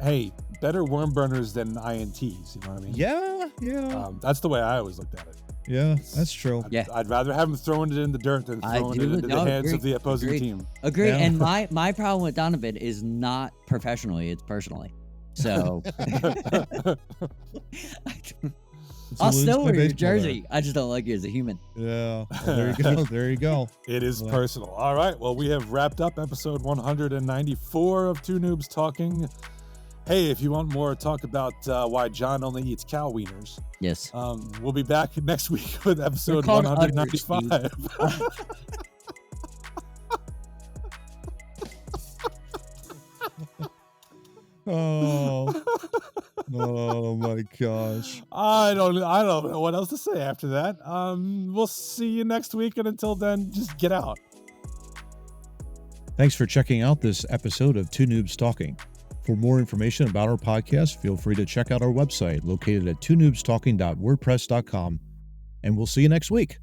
Hey, better worm burners than INTs. You know what I mean? Yeah, yeah, That's the way I always looked at it. yeah. That's true. Yeah. I'd rather have him throwing it in the dirt than I throwing do- it into no, the hands agreed, of the opposing agreed. team. Agree. Yeah. And my problem with Donovan is not professionally; it's personally. So It's I'll a lose still by wear your baseball there. jersey. I just don't like you as a human. Yeah. Well, there you go. There you go. It is Yeah. personal. All right. Well, we have wrapped up episode 194 of Two Noobs Talking. Hey, if you want more talk about why John only eats cow wieners, Yes. we'll be back next week with episode called 195. Oh. Oh my gosh. I don't know what else to say after that. We'll see you next week, and until then, just get out. Thanks for checking out this episode of Two Noobs Talking. For more information about our podcast, feel free to check out our website located at twonoobstalking.wordpress.com, and we'll see you next week.